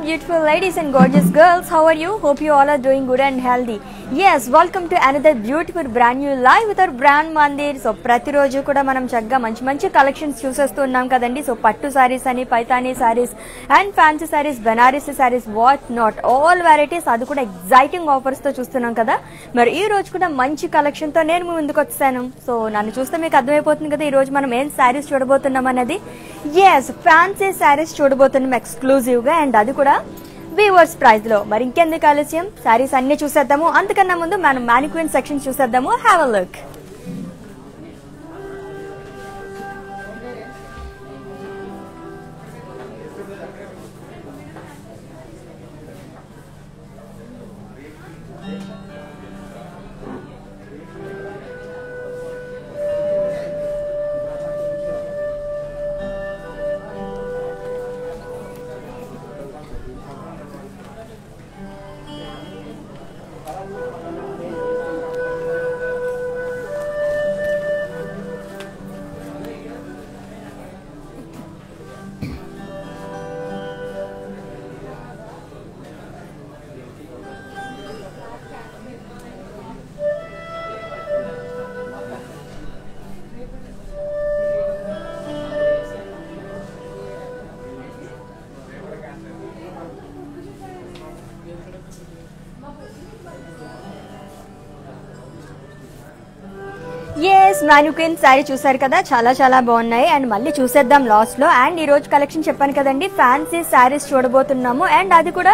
beautiful ladies and gorgeous girls. How are you? Hope you all are doing good and healthy. Yes, welcome to another beautiful brand new live with our brand Mandir. So ప్రతిరోజు కూడా మనం చక్కగా మంచి collections చూసేస్తూ ఉన్నాం కదండి. So పట్టు సారీస్ అని, Paithani saris and fancy saris, Banarasi saris, what not all varieties, అది కూడా ఎగ్జైటింగ్ ఆఫర్స్ తో చూస్తున్నాం కదా. మరి ఈ రోజు కూడా మంచి కలెక్షన్ తో నేను ముందుకు వచ్చాను. సో నన్ను చూస్తే మీకు అర్థమైపోతుంది కదా ఈ రోజు మనం ఏం సారీస్ చూడబోతున్నాం అనేది. ఎస్, ఫ్యాన్సీ సారీస్ చూడబోతున్నాం ఎక్స్క్లూజివ్ గా, అండ్ అది కూడా వీవర్స్ ప్రైస్ లో. మరి ఇంకెందుకు ఆలస్యం, సారీస్ అన్ని చూసేద్దాము. అంతకన్నా ముందు మనం మ్యానిక్విన్ సెక్షన్ చూసేద్దాము. Have a look. Yes, mannequin saree చూసారు కదా, చాలా బాగున్నాయి. అండ్ మళ్ళీ చూసేద్దాం లాస్ట్ లో. అండ్ ఈ రోజు కలెక్షన్ చెప్పాను కదండి, ఫ్యాన్సీ శారీస్ చూడబోతున్నాము, అండ్ అది కూడా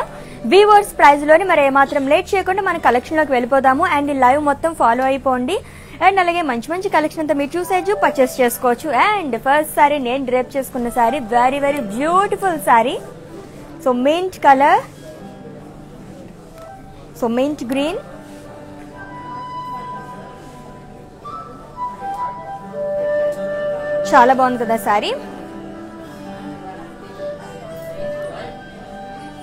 వీవర్స్ ప్రైస్ లోని. మరి ఏమాత్రం లేట్ చేయకుండా మన కలెక్షన్ లోకి వెళ్ళిపోదాము. అండ్ ఈ లైవ్ మొత్తం ఫాలో అయిపోండి. అండ్ అలాగే మంచి కలెక్షన్ అంతా మీరు చూసేయచ్చు, పర్చేస్ చేసుకోవచ్చు. అండ్ ఫస్ట్ శారీ నేను డ్రేప్ చేసుకున్న sari, very beautiful sari. So mint colour, so mint green, చాలా బాగుంది కదా sari.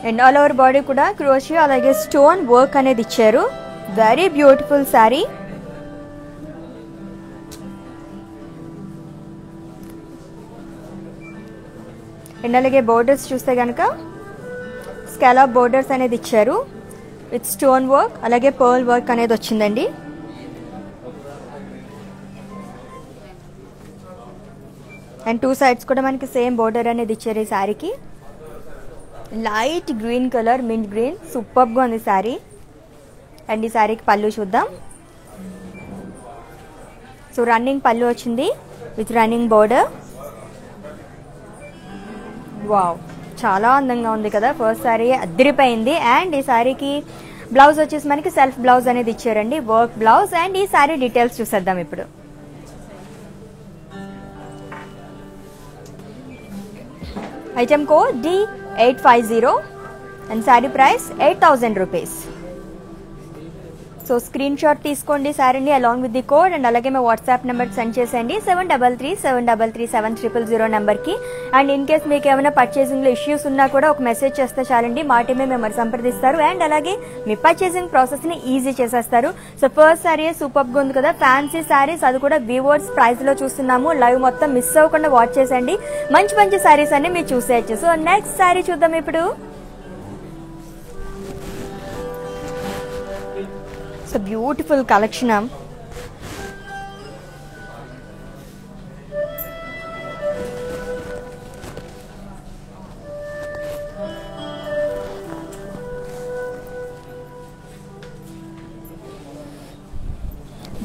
And all over body కూడా క్రోషియో అలాగే స్టోన్ వర్క్ అనేది ఇచ్చారు. Very beautiful sari. అండ్ అలాగే బోర్డర్స్ చూస్తే కనుక స్కాలప్ బోర్డర్స్ అనేది ఇచ్చారు విత్ స్టోన్ వర్క్, అలాగే పర్ల్ వర్క్ అనేది వచ్చిందండి. అండ్ టూ సైడ్స్ కూడా మనకి సేమ్ బోర్డర్ అనేది ఇచ్చారు ఈ శారీకి. Light green colour, mint green, సూపర్గా ఉంది శారీ. అండ్ ఈ శారీకి పళ్ళు చూద్దాం. సో రన్నింగ్ పళ్ళు వచ్చింది విత్ రన్నింగ్ బోర్డర్. వావ్, చాలా అందంగా ఉంది కదా. ఫస్ట్ శారీ అదిరిపోయింది. అండ్ ఈ శారీకి బ్లౌజ్ వచ్చేసి మనకి సెల్ఫ్ బ్లౌజ్ అనేది ఇచ్చారండి, వర్క్ బ్లౌజ్. అండ్ ఈ శారీ డీటెయిల్స్ చూసేద్దాం ఇప్పుడు. Item code D850 and sari price 8000 rupees. So screen shot తీసుకోండి శారీని along with the code, and అలాగే మా వాట్సాప్ నెంబర్ సెండ్ చేసేయండి 7337337000 నెంబర్కి. అండ్ ఇన్ కేస్ మీకు ఏమైనా పర్చేసింగ్లో ఇష్యూస్ ఉన్నా కూడా ఒక మెసేజ్ చేస్తే చాలండి, మా టీమే మిమ్మల్ని సంప్రదిస్తారు. అండ్ అలాగే మీ పర్చేసింగ్ ప్రాసెస్ని ఈజీ చేసేస్తారు. సో ఫస్ట్ శారీ సూపర్గా ఉంది కదా, ఫ్యాన్సీ శారీస్, అది కూడా వీవర్స్ ప్రైస్లో చూస్తున్నాము. లైవ్ మొత్తం మిస్ అవ్వకుండా వాచ్ చేసేయండి. మంచి శారీస్ అన్ని మీరు చూసేయచ్చు. సో నెక్స్ట్ శారీ చూద్దాం ఇప్పుడు. So beautiful collection.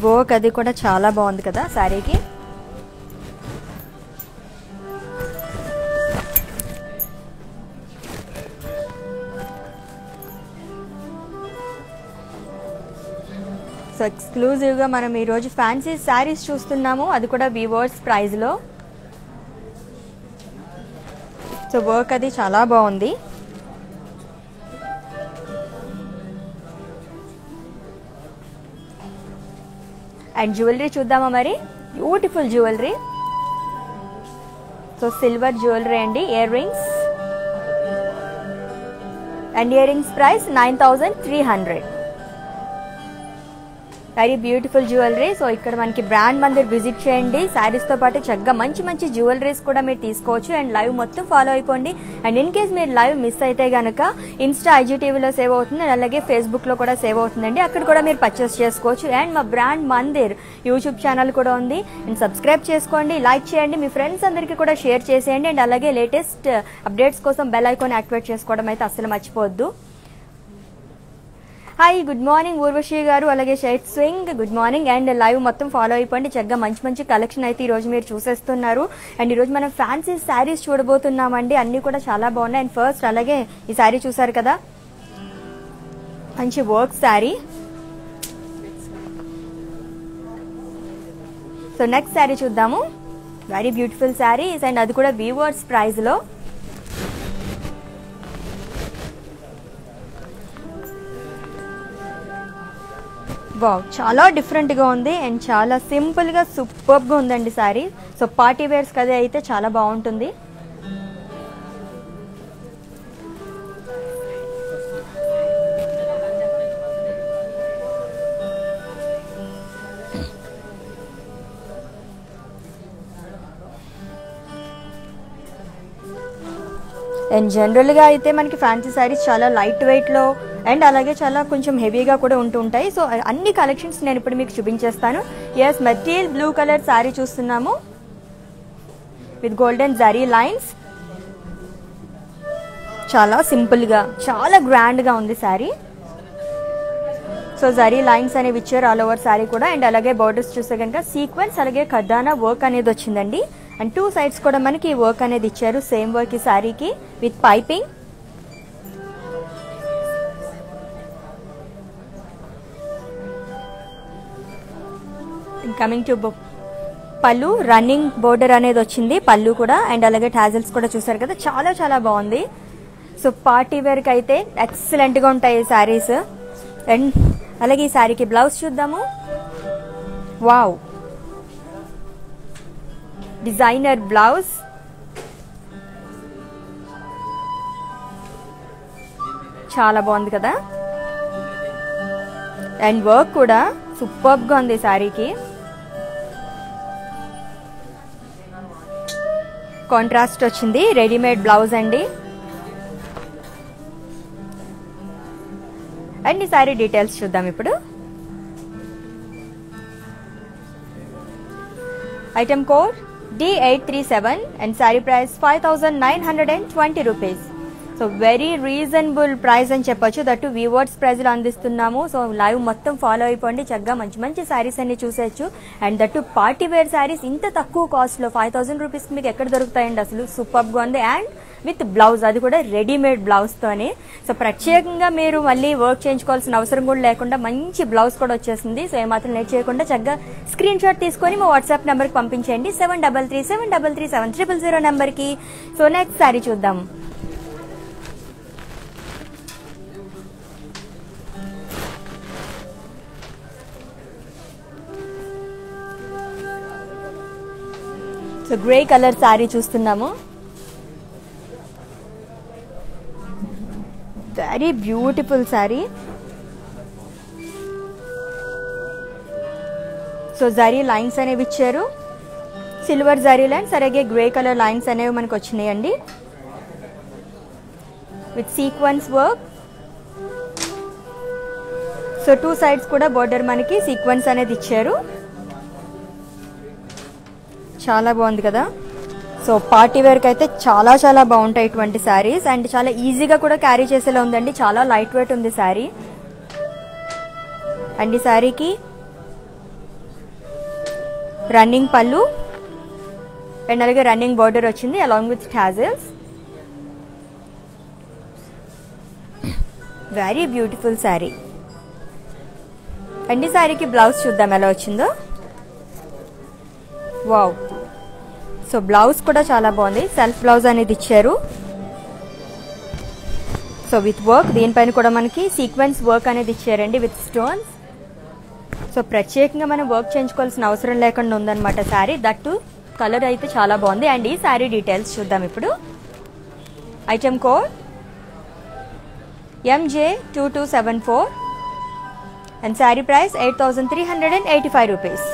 వర్క్ అది కూడా చాలా బాగుంది కదా శారీకి. సో ఎక్స్క్లూజివ్గా మనం ఈరోజు ఫ్యాన్సీ శారీస్ చూస్తున్నాము, అది కూడా వీవర్స్ ప్రైస్లో. సో వర్క్ అది చాలా బాగుంది. అండ్ జ్యువెలరీ చూద్దామా మరి. Beautiful jewellery. So silver jewellery అండి, earrings. And earrings price 9300. Very beautiful jewellery. So ఇక్కడ మనకి బ్రాండ్ మందిర్ విజిట్ చేయండి. శారీస్తో పాటు చక్కగా మంచి మంచి జ్యువెలరీస్ కూడా మీరు తీసుకోవచ్చు. అండ్ లైవ్ మొత్తం ఫాలో అయిపోండి. అండ్ ఇన్ కేస్ మీరు లైవ్ మిస్ అయితే కనుక ఇన్స్టా IGTVలో సేవ్ అవుతుంది, అండ్ అలాగే ఫేస్బుక్లో కూడా సేవ్ అవుతుందండి. అక్కడ కూడా మీరు పర్చేస్ చేసుకోవచ్చు. అండ్ మా బ్రాండ్ మందిర్ యూట్యూబ్ ఛానల్ కూడా ఉంది. అండ్ సబ్స్క్రైబ్ చేసుకోండి, లైక్ చేయండి, మీ ఫ్రెండ్స్ అందరికీ కూడా షేర్ చేసేయండి. అండ్ అలాగే లేటెస్ట్ అప్డేట్స్ కోసం బెల్ ఐకాన్ యాక్టివేట్ చేసుకోవడం అయితే అస్సలు మర్చిపోవద్దు. హాయ్, గుడ్ మార్నింగ్ ఊర్వశి గారు, అలాగే షైట్ స్వింగ్ గుడ్ మార్నింగ్. అండ్ లైవ్ మొత్తం ఫాలో అయిపోండి. చక్కగా మంచి మంచి కలెక్షన్ అయితే ఈరోజు మీరు చూసేస్తున్నారు. అండ్ ఈరోజు మనం ఫ్యాన్సీ శారీస్ చూడబోతున్నామండి. అన్నీ కూడా చాలా బాగున్నాయి. అండ్ ఫస్ట్ అలాగే ఈ శారీ చూసారు కదా, మంచి work sari. So next sari చూద్దాము. వెరీ బ్యూటిఫుల్ శారీస్ అండ్ అది కూడా వీవర్స్ ప్రైస్లో. వావ్, చాలా డిఫరెంట్గా ఉంది అండ్ చాలా సింపుల్గా సూపర్గా ఉందండి శారీ. సో పార్టీ వేర్స్ కదా అయితే చాలా బాగుంటుంది. అండ్ జనరల్గా అయితే మనకి ఫ్యాన్సీ శారీస్ చాలా లైట్ వెయిట్లో అండ్ అలాగే చాలా కొంచెం హెవీగా కూడా ఉంటుంటాయి. సో అన్ని కలెక్షన్స్ నేను ఇప్పుడు మీకు చూపించేస్తాను. Yes, material blue colour saree చూస్తున్నాము విత్ గోల్డెన్ జరీ లైన్స్. చాలా సింపుల్గా చాలా గ్రాండ్గా ఉంది శారీ. సో జరీ లైన్స్ అనేవి ఇచ్చారు ఆల్ ఓవర్ శారీ కూడా. అండ్ అలాగే బోర్డర్స్ చూస్తే కనుక సీక్వెన్స్ అలాగే ఖర్దానా వర్క్ అనేది వచ్చిందండి. అండ్ టూ సైడ్స్ కూడా మనకి వర్క్ అనేది ఇచ్చారు, సేమ్ వర్క్ ఈ శారీకి విత్ పైపింగ్. కమింగ్ టు పళ్ళు, రన్నింగ్ బోర్డర్ అనేది వచ్చింది పళ్ళు కూడా. అండ్ అలాగే టాజల్స్ కూడా చూసారు కదా, చాలా చాలా బాగుంది. సో పార్టీ వేర్కి అయితే ఎక్సలెంట్గా ఉంటాయి ఈ శారీస్. అండ్ అలాగే ఈ శారీకి బ్లౌజ్ చూద్దాము. Wow, designer blouse. చాలా బాగుంది కదా. అండ్ వర్క్ కూడా సూపర్గా ఉంది శారీకి. కాంట్రాస్ట్ వచ్చింది, రెడీమేడ్ బ్లౌజ్ అండి. అండ్ ఈ శారీ డీటెయిల్స్ చూద్దాం ఇప్పుడు. Item code D837 and saree price 5,920 rupees. So very reasonable price అని చెప్పొచ్చు. దట్టు వీవర్స్ ప్రైస్లో అందిస్తున్నాము. సో లైవ్ మొత్తం ఫాలో అయిపోండి. చక్కగా మంచి మంచి శారీస్ అన్ని చూసేయచ్చు. And that party wear saris ఇంత తక్కువ కాస్ట్లో 5,000 రూపీస్కి మీకు ఎక్కడ దొరుకుతాయండి అసలు. సూపర్గా ఉంది. అండ్ విత్ బ్లౌజ్, అది కూడా రెడీమేడ్ బ్లౌజ్తోనే. సో ప్రత్యేకంగా మీరు మళ్ళీ వర్క్ చేయించుకోవాల్సిన అవసరం కూడా లేకుండా మంచి బ్లౌజ్ కూడా వచ్చేసింది. సో ఏమాత్రం లేట్ చేయకుండా చక్కగా స్క్రీన్ షాట్ తీసుకొని మా వాట్సాప్ నెంబర్కి పంపించండి 7337337000 నెంబర్కి. సో నెక్స్ట్ శారీ చూద్దాం. సో గ్రే కలర్ శారీ చూస్తున్నాము. Very beautiful sari. So zari lines అనేవి ఇచ్చారు, సిల్వర్ జరీ లైన్స్, అలాగే గ్రే కలర్ లైన్స్ అనేవి మనకు వచ్చినాయండి with sequence work. So two sides కూడా బోర్డర్ మనకి సీక్వెన్స్ అనేది ఇచ్చారు. చాలా బాగుంది కదా. సో పార్టీ వేర్కి అయితే చాలా చాలా బాగుంటాయి ఇటువంటి శారీస్. అండ్ చాలా ఈజీగా కూడా క్యారీ చేసేలా ఉందండి. చాలా లైట్ వెయిట్ ఉంది శారీ. అండ్ ఈ శారీకి రన్నింగ్ పళ్ళు అండ్ అలాగే రన్నింగ్ బోర్డర్ వచ్చింది along with tassels. Very beautiful sari. And ఈ శారీకి బ్లౌజ్ చూద్దాం ఎలా వచ్చిందో. వావ్, సో బ్లౌజ్ కూడా చాలా బాగుంది. సెల్ఫ్ బ్లౌజ్ అనేది ఇచ్చారు. సో విత్ వర్క్, దీనిపైన కూడా మనకి సీక్వెన్స్ వర్క్ అనేది ఇచ్చారండి విత్ స్టోన్స్. సో ప్రత్యేకంగా మనం వర్క్ చేయించుకోవాల్సిన అవసరం లేకుండా ఉందన్నమాట శారీ. దట్టు కలర్ అయితే చాలా బాగుంది. అండ్ ఈ శారీ డీటెయిల్స్ చూద్దాం ఇప్పుడు. Item code MJ2274 and sari price 8,385 rupees.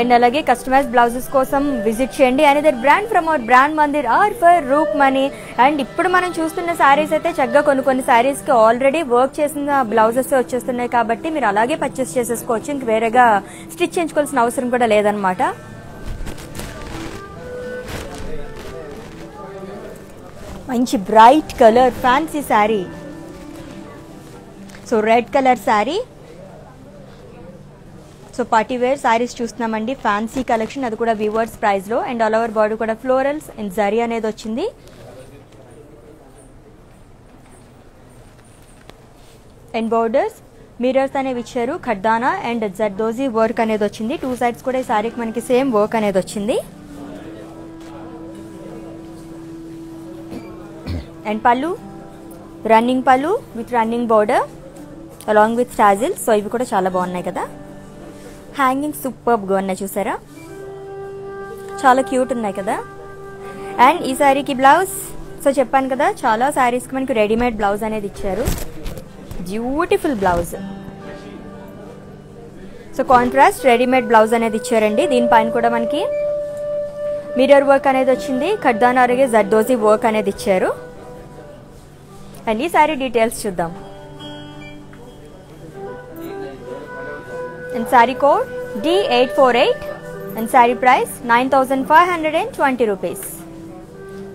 And అలాగే కస్టమైజ్ బ్లౌజెస్ కోసం విజిట్ చేయండి another brand from our brand Mandir R for Roop money. And ఇప్పుడు మనం చూస్తున్న శారీస్ అయితే చక్కగా కొన్ని శారీస్కి ఆల్రెడీ వర్క్ చేసిన బ్లౌజెస్ వచ్చేస్తున్నాయి కాబట్టి మీరు అలాగే పర్చేస్ చేసేసుకోవచ్చు. ఇంక వేరేగా స్టిచ్ చేయించుకోవాల్సిన అవసరం కూడా లేదనమాట. మంచి bright colour fancy saree. So red colour sari. So party wear sarees చూస్తున్నామండి, ఫ్యాన్సీ కలెక్షన్, అది కూడా వీవర్స్ ప్రైస్లో. అండ్ ఆల్ ఓవర్ బాడీ కూడా ఫ్లోరల్స్ అండ్ జరీ అనేది వచ్చింది. అండ్ బోర్డర్స్ మిరర్స్ అనేవి ఇచ్చారు, ఖడ్దానా అండ్ జర్దోజీ వర్క్ అనేది వచ్చింది. 2 సైడ్స్ కూడా ఈ శారీకి మనకి సేమ్ వర్క్ అనేది వచ్చింది. అండ్ పళ్ళు రన్నింగ్ పళ్ళు with running border along with tassels. So ఇవి కూడా చాలా బాగున్నాయి కదా, హ్యాంగింగ్ సూపర్గా ఉన్నాయి చూసారా, చాలా క్యూట్ ఉన్నాయి కదా. అండ్ ఈ శారీకి బ్లౌజ్, సో చెప్పాను కదా చాలా శారీస్కి మనకి రెడీమేడ్ బ్లౌజ్ అనేది ఇచ్చారు, beautiful blouse. So contrast readymade blouse అనేది ఇచ్చారండి. దీనిపైన కూడా మనకి మిర్రర్ వర్క్ అనేది వచ్చింది, ఖడ్దానా అలాగే జర్దోజీ వర్క్ అనేది ఇచ్చారు. అండ్ ఈ శారీ డీటెయిల్స్ చూద్దాం. and saree code D848 and saree price 9,520 rupees.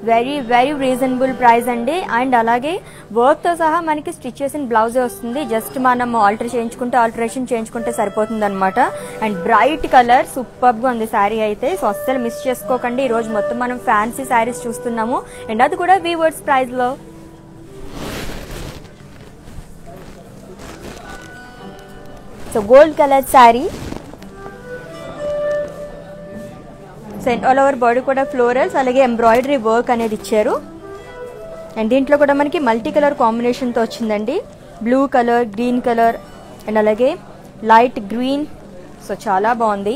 Very reasonable price అండి. అండ్ అలాగే వర్క్తో సహా మనకి స్టిచ్ చేసిన బ్లౌజే వస్తుంది, జస్ట్ మనం ఆల్టరేషన్ చేయించుకుంటే సరిపోతుంది అనమాట. అండ్ బ్రైట్ కలర్ సూపర్గా ఉంది శారీ అయితే, సో అస్సలు మిస్ చేసుకోకండి. ఈరోజు మొత్తం మనం ఫ్యాన్సీ శారీస్ చూస్తున్నాము అండ్ అది కూడా వీవర్స్ ప్రైస్లో. So gold colour sari. And all over body కూడా ఫ్లోరల్స్ అలాగే ఎంబ్రాయిడరీ వర్క్ అనేది ఇచ్చారు. అండ్ దీంట్లో కూడా మనకి మల్టీ కలర్ కాంబినేషన్తో వచ్చిందండి, blue colour, green colour and అలాగే లైట్ గ్రీన్. సో చాలా బాగుంది.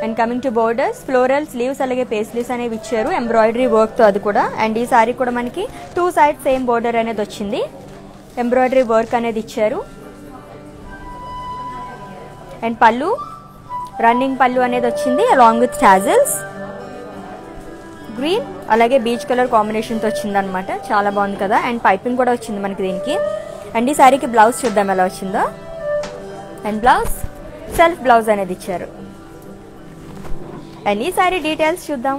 And coming to borders floral sleeves అలాగే పేస్లీవ్స్ అనేవి ఇచ్చారు ఎంబ్రాయిడరీ వర్క్తో అది కూడా. అండ్ ఈ శారీ కూడా మనకి 2 సైడ్స్ సేమ్ బోర్డర్ అనేది వచ్చింది, ఎంబ్రాయిడరీ వర్క్ అనేది ఇచ్చారు. అండ్ పళ్ళు రన్నింగ్ పళ్ళు అనేది వచ్చింది అలాంగ్ విత్ టాజిల్స్, గ్రీన్ అలాగే బీచ్ కలర్ కాంబినేషన్తో వచ్చింది అనమాట, చాలా బాగుంది కదా. అండ్ పైపింగ్ కూడా వచ్చింది మనకి దీనికి. అండ్ ఈ శారీకి బ్లౌజ్ చూద్దాం ఎలా వచ్చిందో. అండ్ బ్లౌజ్ సెల్ఫ్ బ్లౌజ్ అనేది ఇచ్చారు. అండ్ ఈ శారీ డీటెయిల్స్ చూద్దాం.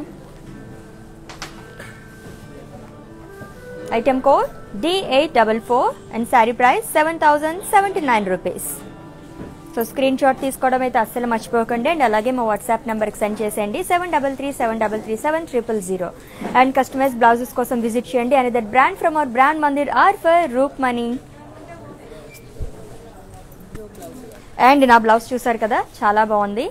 Item code D844 and sari price 7,079 rupees. So screen shot తీసుకోవడం అయితే అస్సలు మర్చిపోకండి. అండ్ అలాగే మా వాట్సాప్ నెంబర్కి సెండ్ చేసేయండి 7337337000. అండ్ కస్టమైజ్ బ్లౌజెస్ కోసం విజిట్ చేయండి another brand from our brand Mandir R for Roop money. And నా బ్లౌజ్ చూసారు కదా, చాలా బాగుంది.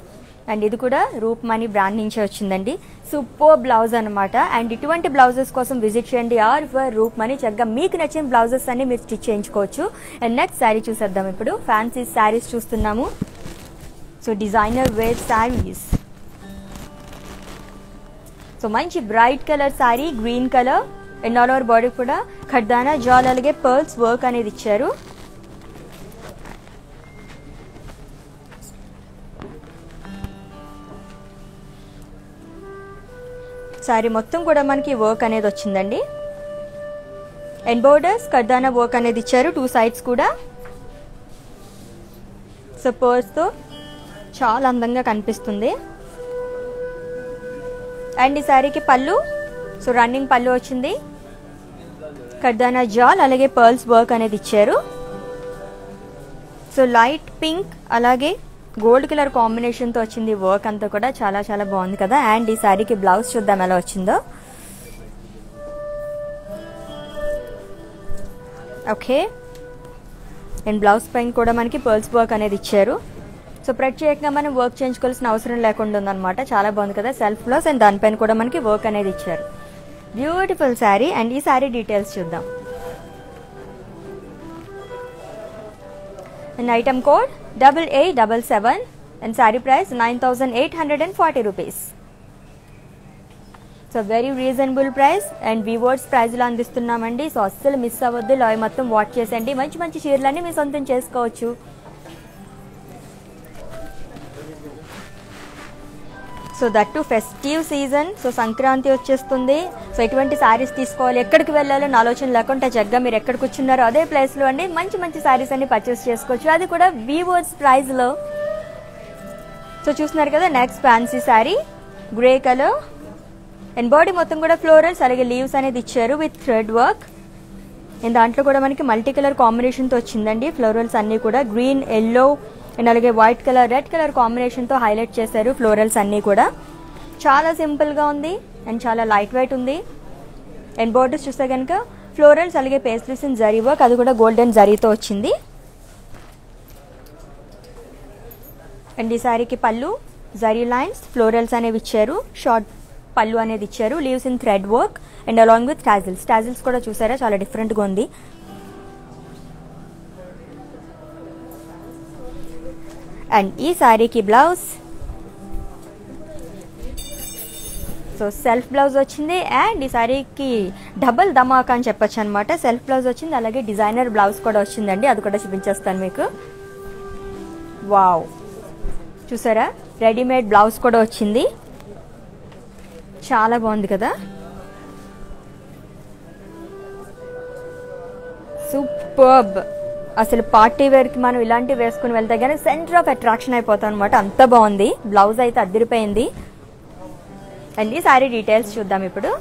అండ్ ఇది కూడా రూప్ మనీ బ్రాండ్ నుంచే వచ్చిందండి, సూపర్ బ్లౌజ్ అనమాట. అండ్ ఇటువంటి బ్లౌజెస్ కోసం విజిట్ చేయండి ఆర్ ఫర్ రూప్ మనీ, చక్కగా మీకు నచ్చిన బ్లౌజెస్ అన్ని మీరు స్టిచ్ చేయించుకోవచ్చు. అండ్ నెక్స్ట్ శారీ చూసేద్దాం. ఇప్పుడు ఫ్యాన్సీ శారీస్ చూస్తున్నాము. So designer wear saris. So మంచి bright colour sari, green colour and all over body కూడా ఖడ్దానా జాల్ అలాగే పర్ల్స్ వర్క్ అనేది ఇచ్చారు. శారీ మొత్తం కూడా మనకి వర్క్ అనేది వచ్చిందండి. అండ్ బోర్డర్స్ ఖడ్దానా వర్క్ అనేది ఇచ్చారు 2 సైడ్స్ కూడా. సో పర్ల్స్తో చాలా అందంగా కనిపిస్తుంది. అండ్ ఈ శారీకి పళ్ళు, సో రన్నింగ్ పళ్ళు వచ్చింది, ఖడ్దానా జాల్ అలాగే పర్ల్స్ వర్క్ అనేది ఇచ్చారు. సో లైట్ పింక్ అలాగే గోల్డ్ కలర్ కాంబినేషన్తో వచ్చింది వర్క్ అంతా కూడా, చాలా చాలా బాగుంది కదా. అండ్ ఈ శారీకి బ్లౌజ్ చూద్దాం ఎలా వచ్చిందో. ఓకే. అండ్ బ్లౌజ్ పైన కూడా మనకి పర్ల్స్ వర్క్ అనేది ఇచ్చారు. సో ప్రత్యేకంగా మనం వర్క్ చేయించుకోవాల్సిన అవసరం లేకుండా ఉందన్నమాట, చాలా బాగుంది కదా. సెల్ఫ్ బ్లౌజ్ అండ్ దానిపైన కూడా మనకి వర్క్ అనేది ఇచ్చారు. బ్యూటిఫుల్ శారీ. అండ్ ఈ శారీ డీటెయిల్స్ చూద్దాం. And item code 8877 and saree price 9,840 rupees. So very reasonable price and viewers ప్రైస్లో అందిస్తున్నామండి. సో అస్సలు మిస్ అవ్వద్దు, లైవ్ మొత్తం వాచ్ చేసేయండి. మంచి మంచి చీరలన్నీ మీ సొంతం చేసుకోవచ్చు. So that to festive season. So Sankranti వచ్చేస్తుంది. సో ఎటువంటి శారీస్ తీసుకోవాలి, ఎక్కడికి వెళ్ళాలో ఆలోచన లేకుండా చక్కగా మీరు ఎక్కడ కూర్చున్నారో అదే ప్లేస్లో అండి మంచి మంచి శారీస్ అన్ని పర్చేస్ చేసుకోవచ్చు, అది కూడా వివర్స్ ప్రైస్లో. సో చూస్తున్నారు కదా, next fancy sari grey colour and body మొత్తం కూడా ఫ్లోరల్స్ అలాగే లీవ్స్ అనేది ఇచ్చారు విత్ థ్రెడ్ వర్క్. అండ్ దాంట్లో కూడా మనకి మల్టీ కలర్ కాంబినేషన్తో వచ్చిందండి. ఫ్లోరల్స్ అన్నీ కూడా గ్రీన్, ఎల్లో అండ్ అలాగే వైట్ కలర్, రెడ్ కలర్ కాంబినేషన్తో హైలైట్ చేశారు ఫ్లోరల్స్ అన్నీ కూడా. చాలా సింపుల్గా ఉంది అండ్ చాలా లైట్ వెయిట్ ఉంది. అండ్ బోర్డర్స్ చూస్తే కనుక ఫ్లోరల్స్ అలాగే పేస్ట్రీస్ ఇన్ జరీ వర్క్, అది కూడా గోల్డెన్ జరీతో వచ్చింది. అండ్ ఈ శారీకి పళ్ళు జరీ లైన్స్ ఫ్లోరల్స్ అనేవి ఇచ్చారు, షార్ట్ పళ్ళు అనేది ఇచ్చారు, leaves in thread work and along with tassels. Tassels కూడా చూసారా చాలా డిఫరెంట్గా ఉంది. అండ్ ఈ శారీకి బ్లౌజ్, సో సెల్ఫ్ బ్లౌజ్ వచ్చింది. అండ్ ఈ శారీకి డబుల్ ధమాకా అని చెప్పొచ్చు అనమాట. సెల్ఫ్ బ్లౌజ్ వచ్చింది అలాగే డిజైనర్ బ్లౌజ్ కూడా వచ్చిందండి, అది కూడా చూపించేస్తాను మీకు. వావ్, చూసారా రెడీమేడ్ బ్లౌజ్ కూడా వచ్చింది, చాలా బాగుంది కదా. సూపర్బ్. అసలు పార్టీ వేర్కి మనం ఇలాంటివి వేసుకుని వెళ్తే కానీ సెంటర్ ఆఫ్ అట్రాక్షన్ అయిపోతాం అనమాట, అంత బాగుంది. బ్లౌజ్ అయితే అదిరిపోయింది. అండ్ ఈ శారీ డీటెయిల్స్ చూద్దాం ఇప్పుడు.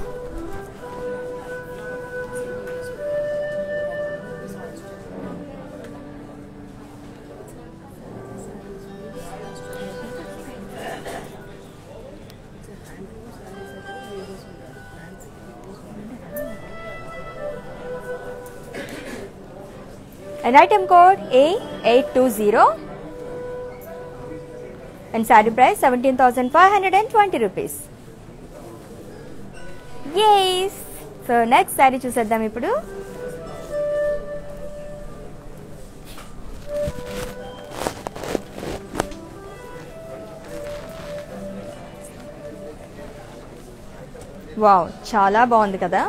And item code A820 and saree price 17,520 rupees. Yes. So next saree చూసేద్దాం ఇప్పుడు. వావ్, చాలా బాగుంది కదా.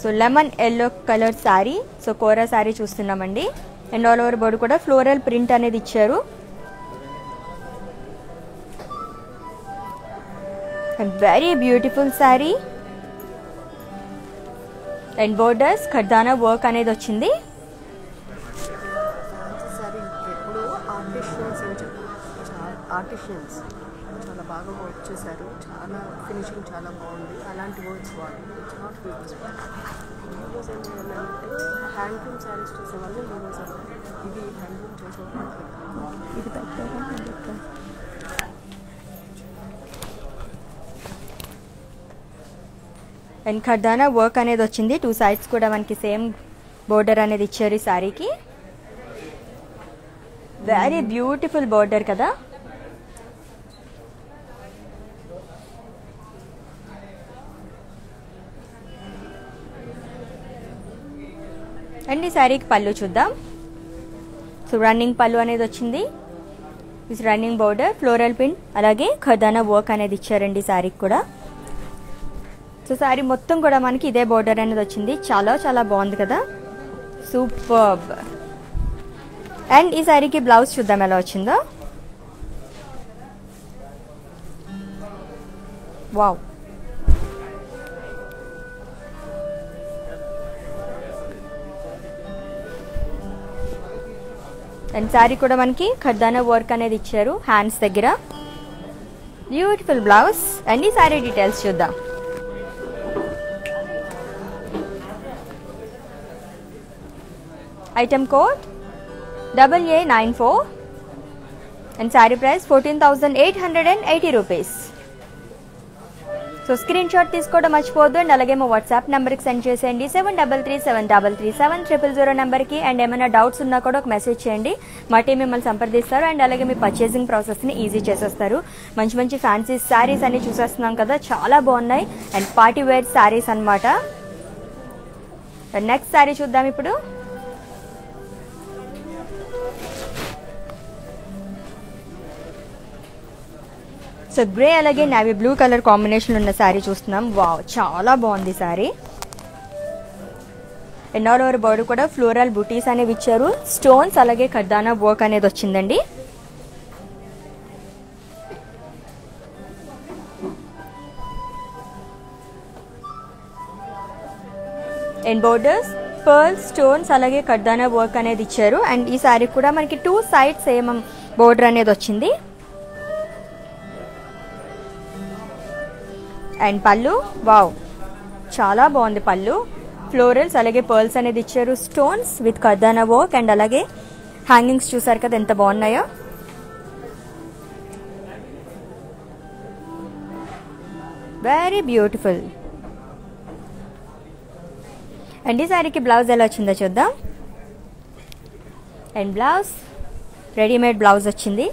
So lemon yellow colour sari, so కోరా శారీ చూస్తున్నామండి. అండ్ ఆల్ ఓవర్ బోర్డు కూడా ఫ్లోరల్ ప్రింట్ అనేది ఇచ్చారు. And very beautiful sari. And borders ఖర్దానా వర్క్ అనేది వచ్చింది. ఆర్టిషియన్స్ చాలా బాగా వర్క్ చేశారు, చాలా ఫినిషింగ్ చాలా బాగుంది. అలాంటి వర్క్స్ వాడి హ్యాండ్లూమ్ శారీస్ చేసేవాళ్ళు ఇది హ్యాండ్లూమ్ చేసేవాళ్ళు ఇది అండ్ ఖర్దానా వర్క్ అనేది వచ్చింది. 2 సైడ్స్ కూడా మనకి సేమ్ బోర్డర్ అనేది ఇచ్చారు ఈ శారీకి. వెరీ బ్యూటిఫుల్ బోర్డర్ కదా. అండ్ ఈ శారీకి పళ్ళు చూద్దాం. సో రన్నింగ్ పళ్ళు అనేది వచ్చింది. ఇది రన్నింగ్ బోర్డర్, ఫ్లోరల్ ప్రింట్ అలాగే ఖర్దానా వర్క్ అనేది ఇచ్చారండి ఈ శారీకి కూడా. సో శారీ మొత్తం కూడా మనకి ఇదే బోర్డర్ అనేది వచ్చింది, చాలా చాలా బాగుంది కదా, సూపర్బ్. అండ్ ఈ శారీకి బ్లౌజ్ చూద్దాం ఎలా వచ్చిందో. వావ్, అండ్ శారీ కూడా మనకి ఖర్దానా వర్క్ అనేది ఇచ్చారు హ్యాండ్స్ దగ్గర. Beautiful blouse. అండ్ ఈ శారీ డీటెయిల్స్ చూద్దాం. Item code AA94 and sari price 14,880 rupees. So screen shot తీసుకోవడం మర్చిపోవద్దు. అండ్ అలాగే మా వాట్సాప్ నెంబర్కి సెండ్ చేసేయండి 7337337000 నెంబర్కి. అండ్ ఏమైనా డౌట్స్ ఉన్నా కూడా ఒక మెసేజ్ చేయండి, మా టీం మిమ్మల్ని సంప్రదిస్తారు. అండ్ అలాగే మీ పర్చేసింగ్ ప్రాసెస్ని ఈజీ చేసేస్తారు. మంచి మంచి ఫ్యాన్సీ శారీస్ అన్ని చూసేస్తున్నాం కదా, చాలా బాగున్నాయి. అండ్ పార్టీ వేర్ శారీస్ అనమాట. నెక్స్ట్ శారీ చూద్దాం ఇప్పుడు. సో గ్రే అలాగే నావీ బ్లూ కలర్ కాంబినేషన్ ఉన్న శారీ చూస్తున్నాం. వావ్, చాలా బాగుంది sari. And all over body కూడా ఫ్లోరల్ బుటీస్ అనేవి ఇచ్చారు. స్టోన్స్ అలాగే ఖర్దానా వర్క్ అనేది వచ్చిందండి. అండ్ బోర్డర్స్ పర్ల్ స్టోన్స్ అలాగే ఖర్దానా వర్క్ అనేది ఇచ్చారు. అండ్ ఈ శారీ కూడా మనకి 2 సైడ్స్ సేమ్ బోర్డర్ అనేది వచ్చింది. అండ్ పళ్ళు, వావ్, చాలా బాగుంది పళ్ళు. ఫ్లోరల్స్ అలాగే పర్ల్స్ అనేది ఇచ్చారు. స్టోన్స్ విత్ ఖర్దానా వర్క్ అండ్ అలాగే హ్యాంగింగ్స్ చూసారు కదా ఎంత బాగున్నాయో. Very beautiful. అండ్ ఈ శారీకి బ్లౌజ్ ఎలా వచ్చిందో చూద్దాం. అండ్ బ్లౌజ్ రెడీమేడ్ బ్లౌజ్ వచ్చింది.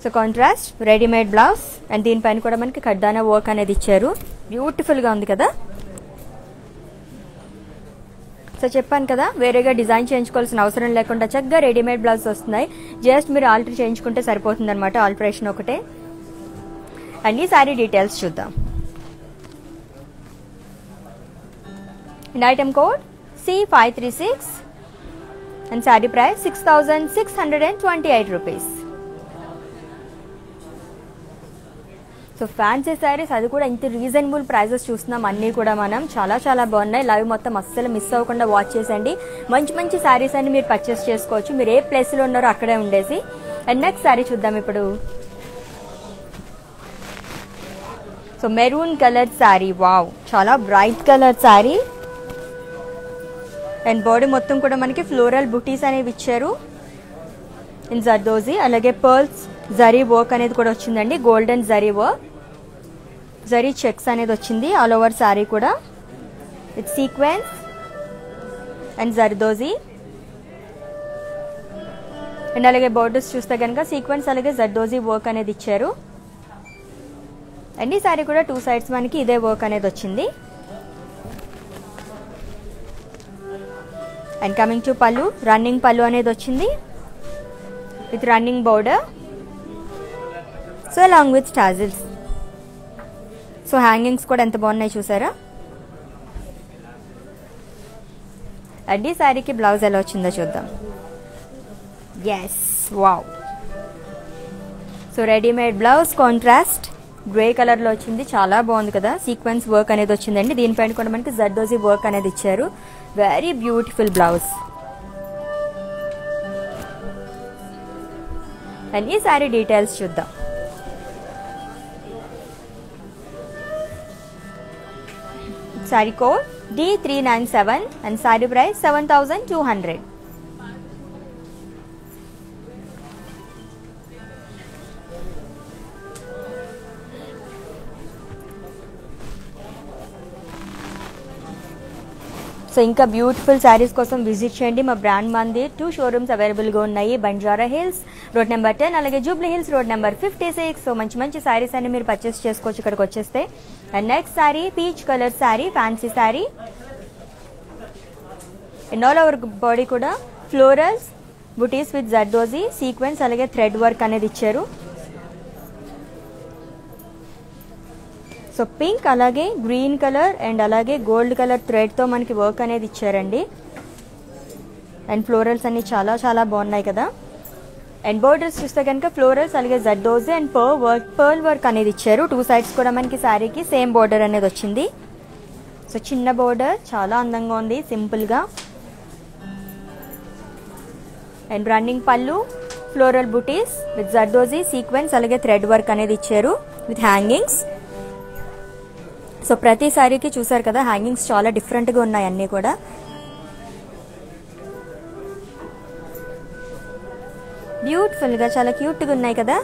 So contrast readymade blouse and దీనిపైన కూడా మనకి ఖర్దానా వర్క్ అనేది ఇచ్చారు. బ్యూటిఫుల్గా ఉంది కదా. సో చెప్పాను కదా, వేరేగా డిజైన్ చేయించుకోవాల్సిన అవసరం లేకుండా చక్కగా రెడీమేడ్ బ్లౌజ్ వస్తున్నాయి. జస్ట్ మీరు ఆల్టర్ చేయించుకుంటే సరిపోతుంది అనమాట, ఆల్టరేషన్ ఒకటే. అండ్ ఈ శారీ డీటెయిల్స్ చూద్దాం. And item code C536 and saree price 6,628 rupees. So fancy saris అది కూడా ఇంత రీజనబుల్ ప్రైజెస్ చూస్తున్నాం. అన్నీ కూడా మనం చాలా చాలా బాగున్నాయి. లైవ్ మొత్తం అస్సలు మిస్ అవ్వకుండా వాచ్ చేసండి. మంచి మంచి శారీస్ అన్ని మీరు పర్చేస్ చేసుకోవచ్చు, మీరు ఏ ప్లేస్లో ఉన్నారో అక్కడే ఉండేసి. అండ్ నెక్స్ట్ శారీ చూద్దాం ఇప్పుడు. So maroon colour sari, wow, చాలా bright colour sari. And body మొత్తం కూడా మనకి ఫ్లోరల్ బుటీస్ అనేవి ఇచ్చారు ఇన్ జర్దోజీ. అలాగే పర్ల్స్ జరీ వర్క్ అనేది కూడా వచ్చిందండి. Golden zari work, zari checks అనేది వచ్చింది ఆల్ ఓవర్ శారీ కూడా with sequence and zardozi. And అలాగే బోర్డర్స్ చూస్తే కనుక సీక్వెన్స్ అలాగే జర్దోజీ వర్క్ అనేది ఇచ్చారు. అండ్ ఈ శారీ కూడా 2 సైడ్స్ మనకి ఇదే వర్క్ అనేది వచ్చింది. అండ్ కమింగ్ టు పళ్ళు, రన్నింగ్ పళ్ళు అనేది వచ్చింది with running border. So along with tassels. So hangings కూడా ఎంత బాగున్నాయి చూసారా. అండ్ ఈ శారీకి బ్లౌజ్ ఎలా వచ్చిందో చూద్దాం. Yes, wow. So readymade blouse contrast grey కలర్లో వచ్చింది. చాలా బాగుంది కదా. సీక్వెన్స్ వర్క్ అనేది వచ్చిందండి. దీనిపైన కూడా మనకి జర్దోజీ వర్క్ అనేది ఇచ్చారు. Very beautiful blouse. అండ్ ఈ శారీ డీటెయిల్స్ చూద్దాం. Sari code D397 and sari price 7,200. So ఇంకా బ్యూటిఫుల్ శారీస్ కోసం విజిట్ చేయండి మా బ్రాండ్ మందిర్. 2 షోరూమ్స్ అవైలబుల్గా ఉన్నాయి. బంజారా హిల్స్ రోడ్ నెంబర్ 10 అలాగే Jubilee hills road number 56. So మంచి మంచి శారీస్ అన్ని మీరు పర్చేస్ చేసుకోవచ్చు ఇక్కడికి వచ్చేస్తే. And next sari peach colour sari, fancy sari. And all over body కూడా florals buttis with zardozi sequence అలాగే థ్రెడ్ వర్క్ అనేది ఇచ్చారు. సో పింక్ అలాగే గ్రీన్ కలర్ అండ్ అలాగే గోల్డ్ కలర్ థ్రెడ్తో మనకి వర్క్ అనేది ఇచ్చారండి. అండ్ ఫ్లోరల్స్ అన్ని చాలా చాలా బాగున్నాయి కదా. అండ్ బోర్డర్స్ చూస్తే కనుక ఫ్లోరల్స్ అలాగే జర్దోజీ అండ్ పర్ల్ వర్క్ అనేది ఇచ్చారు. 2 సైడ్స్ కూడా మనకి శారీకి సేమ్ బోర్డర్ అనేది వచ్చింది. సో చిన్న బోర్డర్ చాలా అందంగా ఉంది, సింపుల్గా. అండ్ రన్నింగ్ పళ్ళు, floral buttis with zardozi sequence అలాగే థ్రెడ్ వర్క్ అనేది ఇచ్చారు విత్ హ్యాంగింగ్స్. సో ప్రతి శారీకి చూసారు కదా హ్యాంగింగ్స్ చాలా డిఫరెంట్గా ఉన్నాయి అన్నీ కూడా. బ్యూటిఫుల్గా చాలా క్యూట్గా ఉన్నాయి కదా.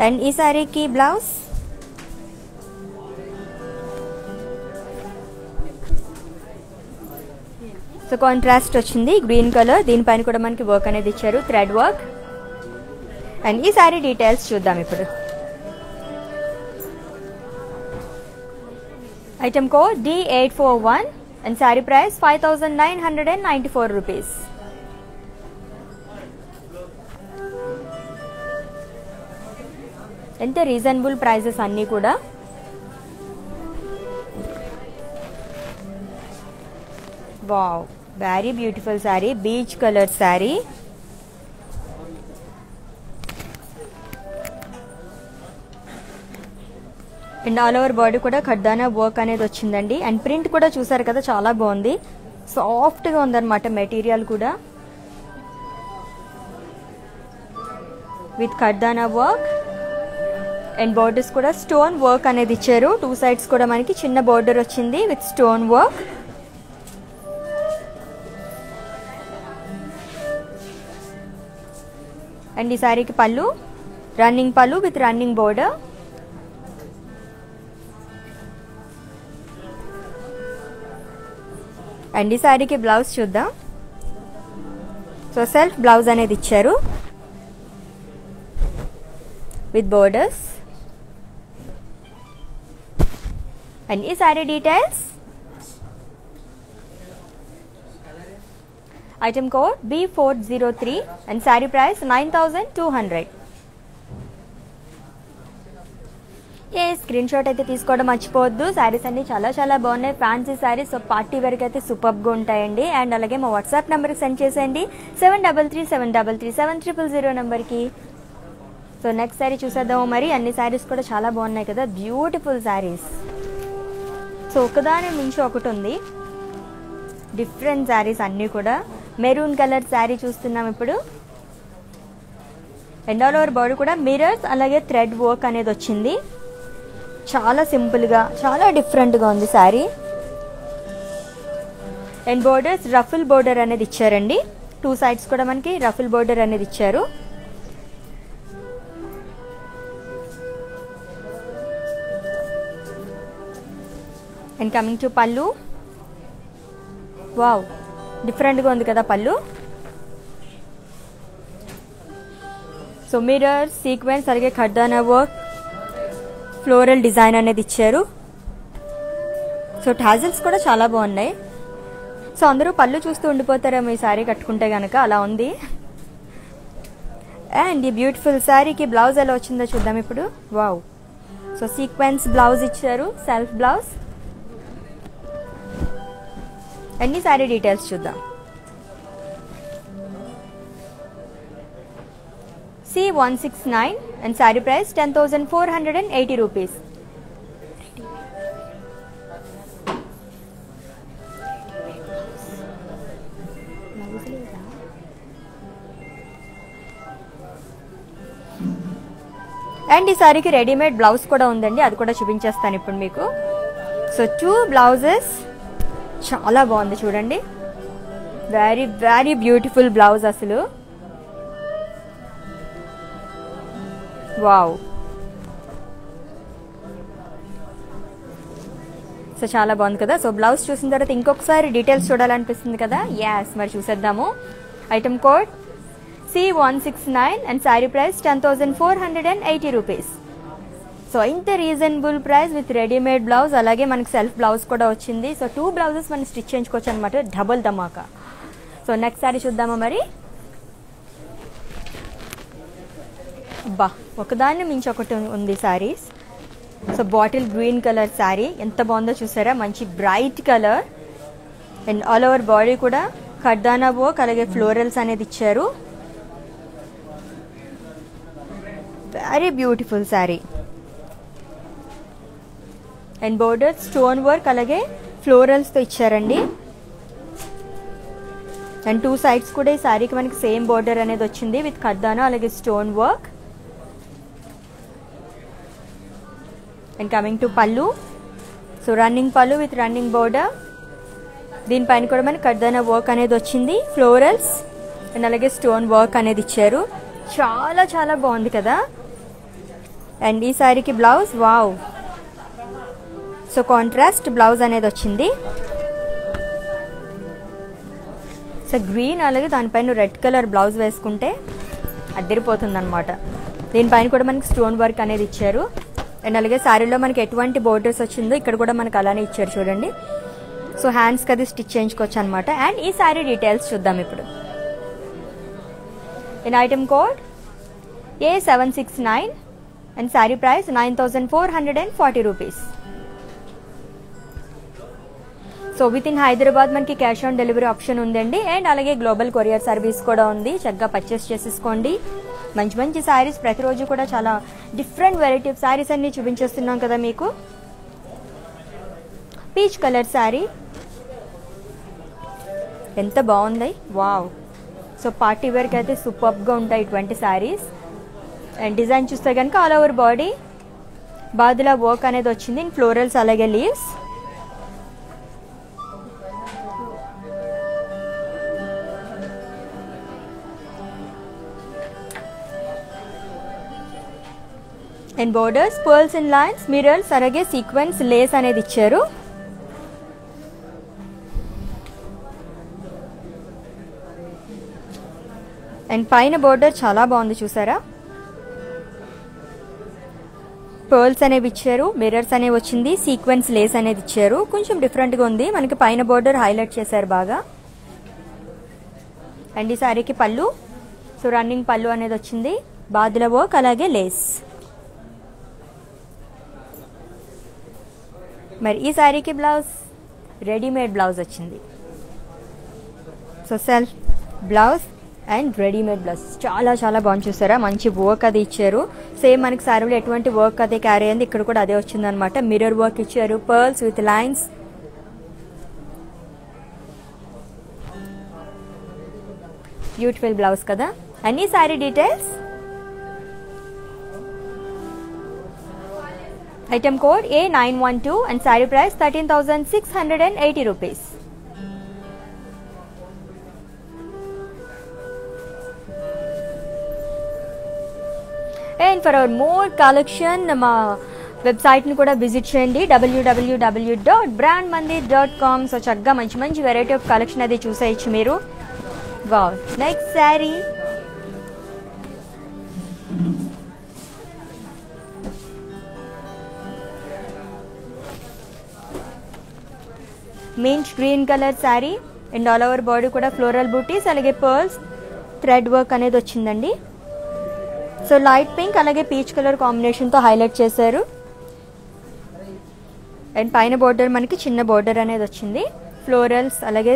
అండ్ ఈ శారీకి బ్లౌజ్ సో కాంట్రాస్ట్ వచ్చింది గ్రీన్ కలర్. దీనిపైన కూడా మనకి వర్క్ అనేది ఇచ్చారు, థ్రెడ్ వర్క్. అండ్ ఈ శారీ డీటెయిల్స్ చూద్దాం ఇప్పుడు. Item code D841 and saree price 5,994 rupees. ఎంత రీజనబుల్ ప్రైజెస్ అన్నీ కూడా. Wow, very beautiful sari, beach colour sari. And all over body కూడా ఖర్దానా వర్క్ అనేది వచ్చిందండి. అండ్ ప్రింట్ కూడా చూసారు కదా, చాలా బాగుంది, సాఫ్ట్గా ఉందన్నమాట మెటీరియల్ కూడా. విత్ ఖర్దానా వర్క్ అండ్ బోర్డర్స్ కూడా స్టోన్ వర్క్ అనేది ఇచ్చారు. 2 సైడ్స్ కూడా మనకి చిన్న బోర్డర్ వచ్చింది విత్ స్టోన్ వర్క్. అండ్ ఈ శారీకి పళ్ళు, రన్నింగ్ పళ్ళు విత్ రన్నింగ్ బోర్డర్. అండ్ ఈ శారీకి బ్లౌజ్ చూద్దాం. సో సెల్ఫ్ బ్లౌజ్ అనేది ఇచ్చారు విత్ బోర్డర్స్. అండ్ ఈ sari details, item code B403 and sari price 9200. Screen shot అయితే తీసుకోవడం మర్చిపోవద్దు. శారీస్ అన్ని చాలా చాలా బాగున్నాయి, ఫ్యాన్సీ శారీస్. సో పార్టీ వరకు అయితే సూపర్గా ఉంటాయండి. అండ్ అలాగే మా వాట్సాప్ నెంబర్కి సెండ్ చేసేయండి 7337337000 నెంబర్కి. సో నెక్స్ట్ శారీ చూసేద్దాము మరి. అన్ని శారీస్ కూడా చాలా బాగున్నాయి కదా, బ్యూటిఫుల్ శారీస్. సో ఒకదాని మించి ఒకటి ఉంది, డిఫరెంట్ శారీస్ అన్నీ కూడా. మెరూన్ కలర్ శారీ చూస్తున్నాం ఇప్పుడు. అండ్ ఆల్ ఓవర్ బాడీ కూడా మిరర్స్ అలాగే థ్రెడ్ వర్క్ అనేది వచ్చింది. చాలా సింపుల్గా, చాలా డిఫరెంట్గా ఉంది sari. And borders ruffle border అనేది ఇచ్చారండి. 2 సైడ్స్ కూడా మనకి రఫుల్ బోర్డర్ అనేది ఇచ్చారు. అండ్ కమింగ్ టు పళ్ళు, వావ్ డిఫరెంట్గా ఉంది కదా పళ్ళు. సో మిరర్ సీక్వెన్స్ అలాగే ఖర్దానా వర్క్, ఫ్లోరల్ డిజైన్ అనేది ఇచ్చారు. సో టాజిల్స్ కూడా చాలా బాగున్నాయి. సో అందరూ పళ్ళు చూస్తూ ఉండిపోతారేమో ఈ శారీ కట్టుకుంటే కనుక, అలా ఉంది. అండ్ ఈ బ్యూటిఫుల్ శారీకి బ్లౌజ్ ఎలా వచ్చిందో చూద్దాం ఇప్పుడు. వావ్, సో సీక్వెన్స్ బ్లౌజ్ ఇచ్చారు, సెల్ఫ్ బ్లౌజ్. అన్ని శారీ డీటెయిల్స్ చూద్దాం. C169 and saree price 10,480 rupees. And ఈ సారీకి రెడీమేడ్ బ్లౌజ్ కూడా ఉందండి, అది కూడా చూపించేస్తాను ఇప్పుడు మీకు. సో 2 బ్లౌజెస్, చాలా బాగుంది చూడండి, వెరీ వెరీ బ్యూటిఫుల్ బ్లౌజ్ అసలు. వావ్, సో చాలా బాగుంది కదా. సో బ్లౌజ్ చూసిన తర్వాత ఇంకొకసారి డీటెయిల్స్ చూడాలనిపిస్తుంది కదా. యాస్, మరి చూసేద్దాము. Item code C169 and sari price 10,480 rupees. So ఇంత reasonable price with readymade blouse, అలాగే మనకి సెల్ఫ్ బ్లౌజ్ కూడా వచ్చింది. సో 2 బ్లౌజెస్ మనం స్టిచ్ చేయించుకోవచ్చు అనమాట, డబుల్ ధమాకా. సో నెక్స్ట్ శారీ చూద్దామా మరి. బా, ఒకదాన్ని మించి ఒకటి ఉంది saris. So bottle green colour sari ఎంత బాగుందో చూసారా, మంచి bright colour. And all over body కూడా ఖర్దానా వర్క్ అలాగే ఫ్లోరల్స్ అనేది ఇచ్చారు. Very beautiful sari. And border stone work అలాగే ఫ్లోరల్స్తో ఇచ్చారండి. అండ్ 2 సైడ్స్ కూడా ఈ శారీకి మనకి సేమ్ బోర్డర్ అనేది వచ్చింది విత్ ఖర్దానా అలాగే stone work. And coming to pallu, so running పళ్ళు విత్ రన్నింగ్ బోర్డర్. దీనిపైన కూడా మనకి ఖర్దానా వర్క్ అనేది వచ్చింది, ఫ్లోరల్స్ అండ్ అలాగే స్టోన్ వర్క్ అనేది ఇచ్చారు. చాలా చాలా బాగుంది కదా. అండ్ ఈ శారీకి blouse, wow, so contrast blouse అనేది వచ్చింది. సో గ్రీన్ అలాగే దానిపైన రెడ్ కలర్ బ్లౌజ్ వేసుకుంటే అద్దరిపోతుంది అనమాట. దీనిపైన కూడా మనకి స్టోన్ వర్క్ అనేది ఇచ్చారు. అండ్ అలాగే శారీలో మనకి ఎటువంటి బోర్డర్స్ వచ్చిందో ఇక్కడ కూడా మనకి అలానే ఇచ్చారు చూడండి. సో హ్యాండ్స్కి అది స్టిచ్ చేయించుకోవచ్చు అనమాట. అండ్ ఈ శారీ డీటెయిల్స్ చూద్దాం ఇప్పుడు. In item code A769 and sari price 9440 rupees. So with in Hyderabad మనకి క్యాష్ ఆన్ డెలివరీ ఆప్షన్ ఉందండి. అండ్ అలాగే గ్లోబల్ కొరియర్ సర్వీస్ కూడా ఉంది. చక్కగా పర్చేస్ చేసేసుకోండి. మంచి మంచి శారీస్ ప్రతిరోజు కూడా చాలా డిఫరెంట్ వెరైటీ ఆఫ్ శారీస్ అన్ని చూపించేస్తున్నాం కదా మీకు. పీచ్ కలర్ శారీ ఎంత బాగుంది, వావ్. సో పార్టీ వేర్కి అయితే సూపర్గా ఉంటాయి ఇటువంటి శారీస్. అండ్ డిజైన్ చూస్తే కనుక ఆల్ ఓవర్ బాడీ బాదులా వర్క్ అనేది వచ్చింది ఇన్ ఫ్లోరల్స్ అలాగే leaves. And borders pearls and lines, mirrors అలాగే సీక్వెన్స్ లేస్ అనేది ఇచ్చారు. అండ్ పైన బోర్డర్ చాలా బాగుంది చూసారా. పర్ల్స్ అనేవి ఇచ్చారు, మిరర్స్ అనేవి వచ్చింది, సీక్వెన్స్ లేస్ అనేది ఇచ్చారు. కొంచెం డిఫరెంట్గా ఉంది. మనకి పైన బోర్డర్ హైలైట్ చేశారు బాగా. అండ్ ఈ శారీకి పళ్ళు, సో రన్నింగ్ పళ్ళు అనేది వచ్చింది, బాదుల వర్క్ అలాగే లేస్. మరి ఈ శారీకి బ్లౌజ్ రెడీమేడ్ బ్లౌజ్ వచ్చింది. So self blouse and readymade blouse చాలా చాలా బాగుంది చూసారా. మంచి వర్క్ అది ఇచ్చారు. సేమ్ మనకి శారీలో ఎటువంటి వర్క్ అదే క్యారీ అయింది, ఇక్కడ కూడా అదే వచ్చిందనమాట. మిర్రర్ వర్క్ ఇచ్చారు, pearls with lines. Beautiful blouse కదా. అన్ని sari details, item code A912 and sari price 13,680 rupees. And for hour more collection మా వెబ్సైట్ని కూడా విజిట్ చేయండి, www.brandmandir.com. సో చక్కగా మంచి మంచి వెరైటీ ఆఫ్ కలెక్షన్ అది చూసేయచ్చు మీరు. Wow, next sari mint green colour sari and all over body కూడా ఫ్లోరల్ బూటీస్ అలాగే పర్ల్స్ థ్రెడ్ వర్క్ అనేది వచ్చిందండి. సో లైట్ పింక్ అలాగే పీచ్ కలర్ కాంబినేషన్తో హైలైట్ చేశారు. అండ్ పైన బోర్డర్ మనకి చిన్న బోర్డర్ అనేది వచ్చింది, ఫ్లోరల్స్ అలాగే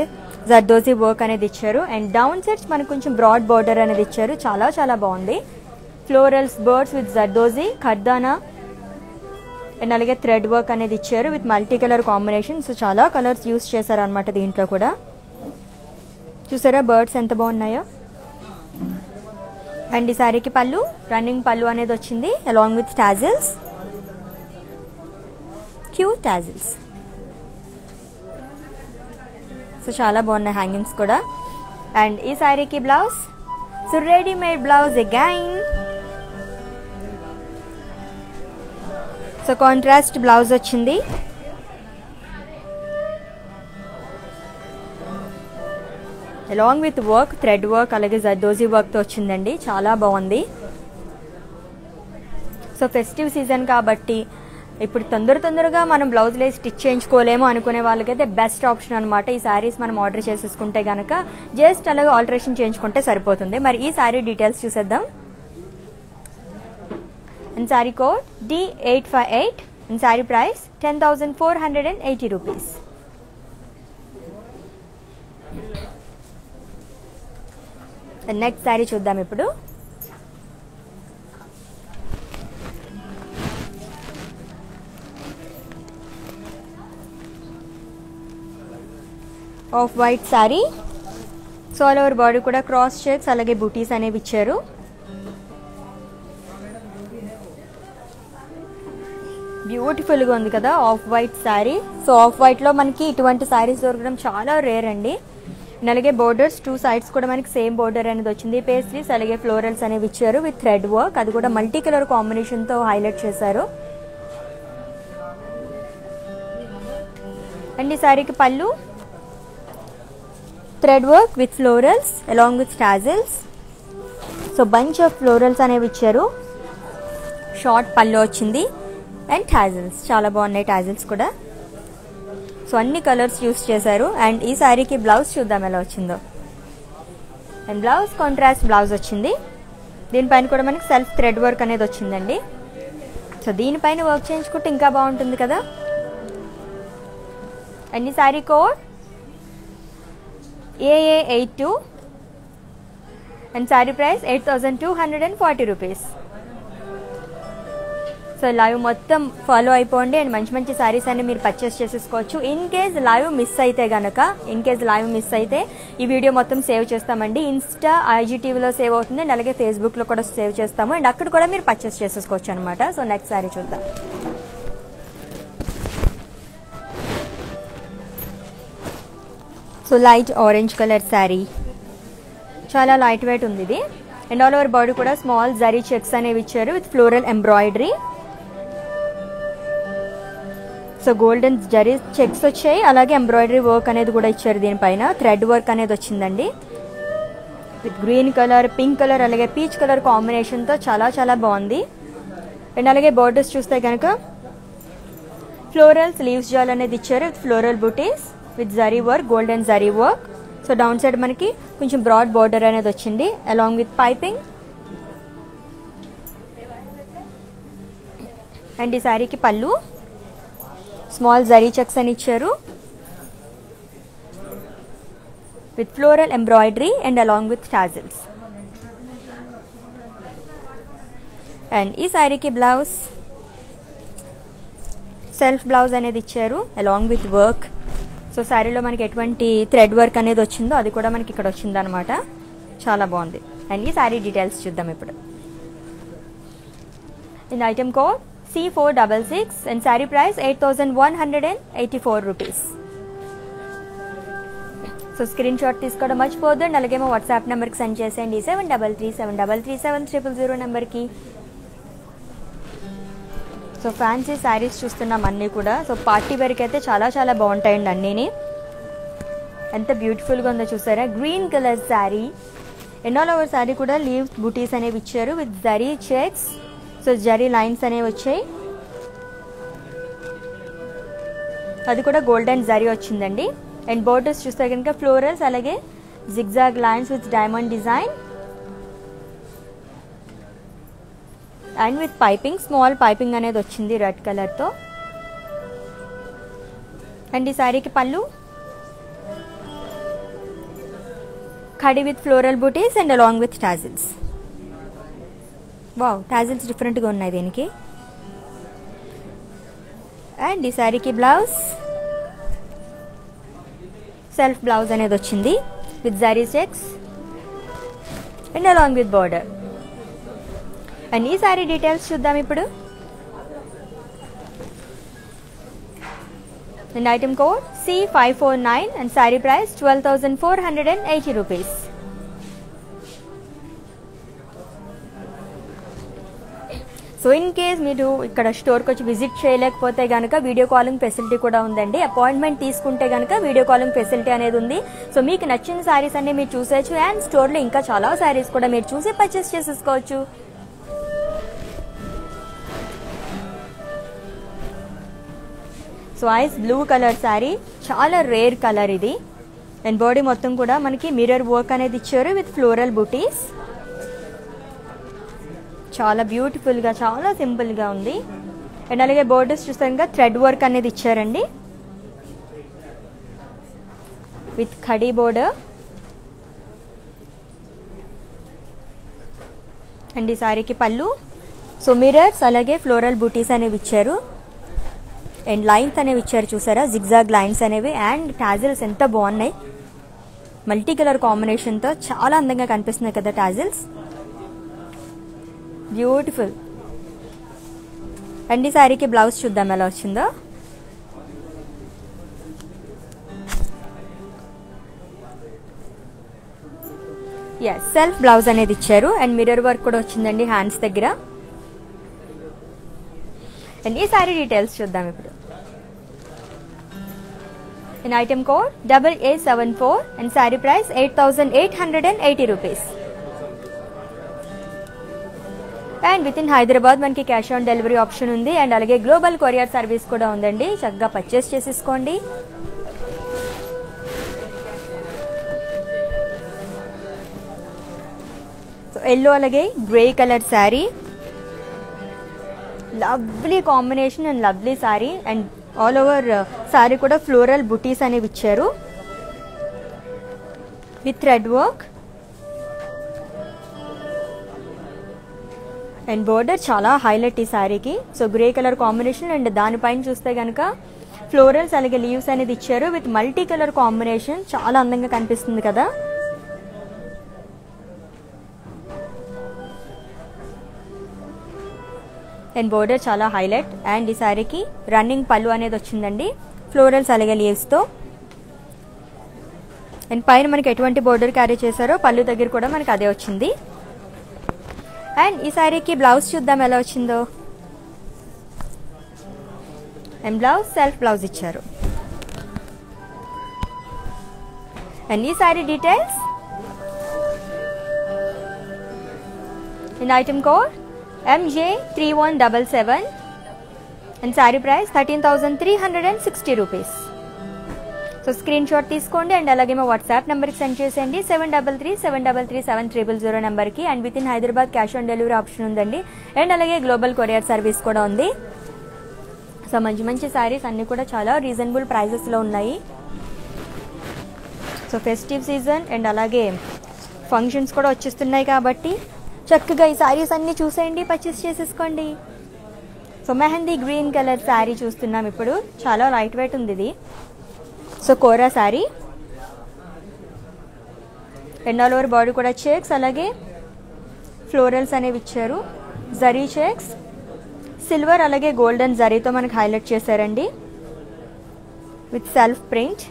జర్దోజీ వర్క్ అనేది ఇచ్చారు. అండ్ డౌన్ సైడ్స్ మనకు కొంచెం బ్రాడ్ బోర్డర్ అనేది ఇచ్చారు, చాలా చాలా బాగుంది. ఫ్లోరల్స్ బర్డ్స్ విత్ జర్దోజీ ఖర్దానా అండ్ అలాగే థ్రెడ్ వర్క్ అనేది ఇచ్చారు with multi colour combination. So చాలా కలర్స్ యూస్ చేశారు అనమాట దీంట్లో కూడా. చూసారా బర్డ్స్ ఎంత బాగున్నాయో. అండ్ ఈ శారీకి పళ్ళు రన్నింగ్ పళ్ళు అనేది వచ్చింది along with tassels, cute tassels. So చాలా బాగున్నాయి హ్యాంగింగ్స్ కూడా. అండ్ ఈ శారీకి blouse, so readymade blouse again. So contrast blouse వచ్చింది. Along with work thread work అలాగే జర్దోజీ వర్క్తో వచ్చిందండి, చాలా బాగుంది. సో ఫెస్టివ్ సీజన్ కాబట్టి ఇప్పుడు తొందరగా మనం బ్లౌజ్లే స్టిచ్ చేయించుకోలేము అనుకునే వాళ్ళకైతే బెస్ట్ ఆప్షన్ అనమాట. ఈ శారీస్ మనం ఆర్డర్ చేసేసుకుంటే కనుక జస్ట్ అలాగే ఆల్టరేషన్ చేయించుకుంటే సరిపోతుంది. మరి ఈ శారీ డీటెయిల్స్ చూసేద్దాం. And sari code D858 and sari price 10,480 rupees. Next sari చూద్దాం ఇప్పుడు. Off white sari, so all over body కూడా క్రాస్ చెక్స్ అలాగే బూటీస్ అనేవి ఇచ్చారు. బ్యూటిఫుల్గా ఉంది కదా off white sari. So off వైట్లో మనకి ఇటువంటి శారీస్ దొరకడం చాలా రేర్ అండి. అలాగే బోర్డర్స్ టూ సైడ్స్ కూడా మనకి సేమ్ బోర్డర్ అనేది వచ్చింది, పేస్ట్రీస్ అలాగే ఫ్లోరల్స్ అనేవి ఇచ్చారు విత్ థ్రెడ్ వర్క్, అది కూడా మల్టీ కలర్ కాంబినేషన్తో హైలైట్ చేశారు. అండ్ ఈ శారీకి పళ్ళు thread work with florals along with tassels. So bunch of florals అనేవి ఇచ్చారు, షార్ట్ పళ్ళు వచ్చింది అండ్ టాజిల్స్ చాలా బాగున్నాయి టాజిల్స్ కూడా. సో అన్ని కలర్స్ యూస్ చేశారు. అండ్ ఈ శారీకి బ్లౌజ్ చూద్దాం ఎలా వచ్చిందో. అండ్ బ్లౌజ్ కాంట్రాస్ట్ బ్లౌజ్ వచ్చింది, దీనిపైన కూడా మనకి సెల్ఫ్ థ్రెడ్ వర్క్ అనేది వచ్చిందండి. సో దీనిపైన వర్క్ చేయించుకుంటే ఇంకా బాగుంటుంది కదా. అండ్ ఈ sari code AA82 and sari price 8,240 rupees. So live మొత్తం ఫాలో అయిపోండి అండ్ మంచి మంచి శారీస్ అన్ని మీరు పర్చేస్ చేసేసుకోవచ్చు. ఇన్ కేస్ లైవ్ మిస్ అయితే ఈ వీడియో మొత్తం సేవ్ చేస్తామండి. ఇన్స్టా IGTVలో సేవ్ అవుతుంది అండ్ అలాగే ఫేస్బుక్లో కూడా సేవ్ చేస్తాము అండ్ అక్కడ కూడా మీరు పర్చేస్ చేసేసుకోవచ్చు అనమాట. సో నెక్స్ట్ శారీ చూద్దాం. So light orange colour sari, చాలా లైట్ వెయిట్ ఉంది ఇది అండ్ ఆల్ ఓవర్ బాడీ కూడా స్మాల్ జరీ చెక్స్ అనేవి ఇచ్చారు with floral embroidery. So golden zari checks వచ్చాయి, అలాగే ఎంబ్రాయిడరీ వర్క్ అనేది కూడా ఇచ్చారు. దీనిపైన థ్రెడ్ వర్క్ అనేది వచ్చిందండి with green colour, pink colour, అలాగే పీచ్ కలర్ కాంబినేషన్తో చాలా చాలా బాగుంది. అండ్ అలాగే బోర్డర్స్ చూస్తే కనుక ఫ్లోరల్ స్లీవ్స్ జాల్ అనేది ఇచ్చారు విత్ ఫ్లోరల్ బూటీస్ with zari work, golden zari work. So down side మనకి కొంచెం బ్రాడ్ బార్డర్ అనేది వచ్చింది అలాంగ్ విత్ పైపింగ్. అండ్ ఈ శారీకి పళ్ళు స్మాల్ జరీ చెక్స్ అని ఇచ్చారు with floral embroidery and along with tassels. And ఈ శారీకి బ్లౌజ్ సెల్ఫ్ బ్లౌజ్ అనేది ఇచ్చారు అలాంగ్ విత్ వర్క్. సో శారీలో మనకి ఎటువంటి థ్రెడ్ వర్క్ అనేది వచ్చిందో అది కూడా మనకి ఇక్కడ వచ్చింది అనమాట. చాలా బాగుంది. అండ్ ఈ శారీ డీటెయిల్స్ చూద్దాం ఇప్పుడు. In item code C466 and sari price 8,184 rupees. So screen shot తీసుకోవడం మర్చిపోద్దు అండ్ అలాగే మా వాట్సాప్ నెంబర్కి సెండ్ చేసేయండి 7337337000 నెంబర్కి. సో ఫ్యాన్సీ శారీస్ చూస్తున్నాం అన్నీ కూడా. సో పార్టీ వేర్కి అయితే చాలా చాలా బాగుంటాయండి అన్నీని. ఎంత బ్యూటిఫుల్గా ఉందో చూసారా, green colour sari and all over sari కూడా లీవ్స్ బూటీస్ అనేవి ఇచ్చారు with zari checks. So zari lines అనేవి వచ్చాయి, అది కూడా గోల్డెన్ జరీ వచ్చిందండి. అండ్ బోర్డర్స్ చూస్తే కనుక ఫ్లోరల్స్ అలాగే zigzag lines with diamond design and with piping, small piping అనేది వచ్చింది రెడ్ కలర్తో. అండ్ ఈ శారీకి పళ్ళు ఖడి with floral buttis and along with tassels. Wow, tassels డిఫరెంట్గా ఉన్నాయి దీనికి. అండ్ ఈ శారీకి బ్లౌజ్ సెల్ఫ్ బ్లౌజ్ అనేది వచ్చింది with zari checks and along with border. And ఈ శారీ డీటెయిల్స్ చూద్దాం ఇప్పుడు. And item code C549 and sari price 12,480 rupees. So in case మీరు ఇక్కడ స్టోర్కి వచ్చి విజిట్ చేయలేకపోతే కనుక వీడియో కాలింగ్ ఫెసిలిటీ కూడా ఉందండి. అపాయింట్మెంట్ తీసుకుంటే కనుక వీడియో కాలింగ్ ఫెసిలిటీ అనేది ఉంది. సో మీకు నచ్చిన శారీస్ అన్ని మీరు చూసేయచ్చు అండ్ స్టోర్లో ఇంకా చాలా శారీస్ కూడా మీరు చూసి పర్చేస్ చేసేసుకోవచ్చు. So ice blue colour sari, చాలా రేర్ కలర్ ఇది. అండ్ బాడీ మొత్తం కూడా మనకి మిర్రర్ వర్క్ అనేది ఇచ్చారు విత్ ఫ్లోరల్ బూటీస్. చాలా బ్యూటిఫుల్గా, చాలా సింపుల్గా ఉంది. అండ్ అలాగే బోర్డర్స్ చూస్తాక థ్రెడ్ వర్క్ అనేది ఇచ్చారండి విత్ ఖడీ బోర్డర్. అండ్ ఈ శారీకి పళ్ళు సో మిర్రర్స్ అలాగే ఫ్లోరల్ బూటీస్ అనేవి ఇచ్చారు అండ్ లైన్స్ అనేవి ఇచ్చారు చూసారా, జిగ్జాగ్ లైన్స్ అనేవి. అండ్ టాజిల్స్ ఎంత బాగున్నాయి, మల్టీ కలర్ కాంబినేషన్తో చాలా అందంగా కనిపిస్తున్నాయి కదా టాజిల్స్, బ్యూటిఫుల్. అండ్ ఈ శారీకి బ్లౌజ్ చూద్దాం ఎలా వచ్చిందో. ఎస్, సెల్ఫ్ బ్లౌజ్ అనేది ఇచ్చారు అండ్ మిర్రర్ వర్క్ కూడా వచ్చిందండి హ్యాండ్స్ దగ్గర. అండ్ ఈ శారీ డీటెయిల్స్ చూద్దాం ఇప్పుడు. In item code AA74 and sari price 8,880 rupees. And with in Hyderabad మనకి క్యాష్ ఆన్ డెలివరీ ఆప్షన్ ఉంది అండ్ అలాగే గ్లోబల్ కొరియర్ సర్వీస్ కూడా ఉందండి. చక్కగా పర్చేస్ చేసేసుకోండి. సో ఎల్లో అలాగే grey colour sari lovely combination and lovely sari. And all over sari కూడా ఫ్లోరల్ బుటీస్ అనేవి ఇచ్చారు with thread work. And border చాలా హైలైట్ ఈ శారీకి. So grey colour combination and దానిపైన చూస్తే కనుక ఫ్లోరల్స్ అలాగే లీవ్స్ అనేది ఇచ్చారు విత్ మల్టీ కలర్ కాంబినేషన్. చాలా అందంగా కనిపిస్తుంది కదా. అండ్ బోర్డర్ చాలా హైలైట్. అండ్ ఈ శారీకి రన్నింగ్ పళ్ళు అనేది వచ్చిందండి ఫ్లోరల్స్ అలాగే లీవ్స్తో. అండ్ పైన మనకి ఎటువంటి బోర్డర్ క్యారీ చేశారో పళ్ళు దగ్గర కూడా మనకి అదే వచ్చింది. అండ్ ఈ శారీకి బ్లౌజ్ చూద్దాం ఎలా వచ్చిందో. అండ్ బ్లౌజ్ సెల్ఫ్ బ్లౌజ్ ఇచ్చారు. అండ్ ఈ sari details and item code MJ3177 and sari price 13,360 rupees. So screen shot తీసుకోండి అండ్ అలాగే మా వాట్సాప్ నెంబర్కి సెండ్ చేసేయండి 7337337300 నెంబర్కి. And with in Hyderabad cash on delivery option ఉందండి. అండ్ అలాగే గ్లోబల్ కొరియర్ సర్వీస్ కూడా ఉంది. సో మంచి మంచి శారీస్ అన్నీ కూడా చాలా రీజనబుల్ ప్రైజెస్లో ఉన్నాయి. సో ఫెస్టివ్ సీజన్ అండ్ అలాగే ఫంక్షన్స్ కూడా వచ్చేస్తున్నాయి కాబట్టి చక్కగా ఈ శారీస్ అన్నీ చూసేయండి, పర్చేస్ చేసేసుకోండి. So mehndi green colour saree చూస్తున్నాం ఇప్పుడు. చాలా లైట్ వెయిట్ ఉంది ఇది. So Kora saree and all over body కూడా చెక్స్ అలాగే ఫ్లోరల్స్ అనేవి ఇచ్చారు. జరీ చెక్స్ సిల్వర్ అలాగే గోల్డెన్ జరీతో మనకి హైలైట్ చేశారండి with self print.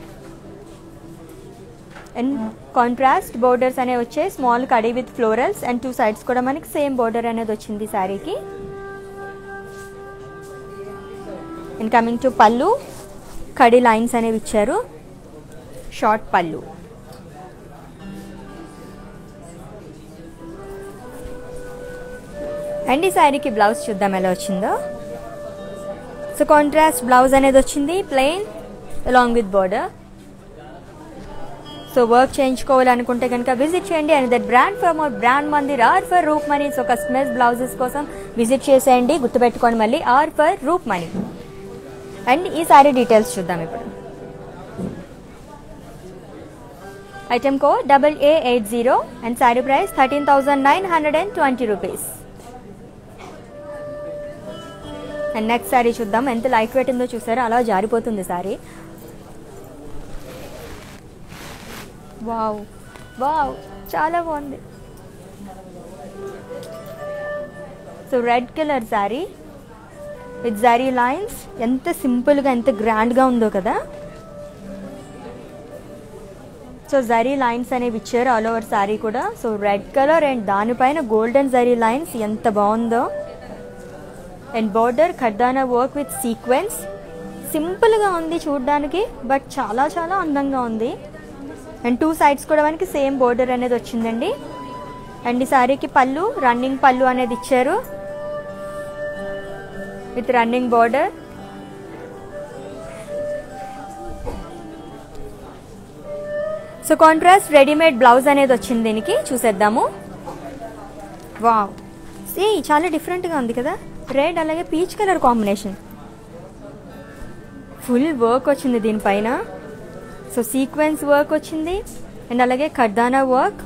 And contrast borders అనేవి వచ్చాయి. స్మాల్ కడీ with florals and two sides కూడా మనకి సేమ్ బోర్డర్ అనేది వచ్చింది శారీకి. అండ్ కమింగ్ టు పళ్ళు కడీ లైన్స్ అనేవి ఇచ్చారు. షార్ట్ పళ్ళు. అండ్ ఈ శారీకి బ్లౌజ్ చూద్దాం ఎలా వచ్చిందో. సో కాంట్రాస్ట్ బ్లౌజ్ అనేది వచ్చింది plain along with border. So work చేయించుకోవాలనుకుంటే కనుక విజిట్ చేయండి. And that brand for more brand Mandir R for Roop money. So customise blouses కోసం విజిట్ చేసేయండి. గుర్తుపెట్టుకోండి మళ్ళీ R for Roop money. And ఈ శారీ డీటెయిల్స్ చూద్దాం ఇప్పుడు. Item code AA80 and sari price 13,920 rupees. And next sari చూద్దాం. ఎంత లైట్ వెయిట్ ఉందో చూసారా, అలా జారిపోతుంది శారీ. వావ్ వావ్ చాలా బాగుంది. So red colour saree with zari lines. ఎంత సింపుల్గా ఎంత గ్రాండ్గా ఉందో కదా. సో జరీ లైన్స్ అనేవి ఇచ్చారు ఆల్ ఓవర్ శారీ కూడా. సో రెడ్ కలర్ అండ్ దానిపైన గోల్డెన్ జరీ లైన్స్ ఎంత బాగుందో. And border khardana work with sequence. సింపుల్గా ఉంది చూడడానికి బట్ చాలా చాలా అందంగా ఉంది. అండ్ టూ సైడ్స్ కూడా మనకి సేమ్ బోర్డర్ అనేది వచ్చిందండి. అండ్ ఈ శారీకి పళ్ళు రన్నింగ్ పళ్ళు అనేది ఇచ్చారు with running border. So contrast readymade blouse అనేది వచ్చింది దీనికి. చూసేద్దాము. వావ్ చాలా డిఫరెంట్గా ఉంది కదా. రెడ్ అలాగే peach colour combination. Full work వచ్చింది దీనిపైన. సో సీక్వెన్స్ వర్క్ వచ్చింది అండ్ అలాగే ఖర్దానా వర్క్.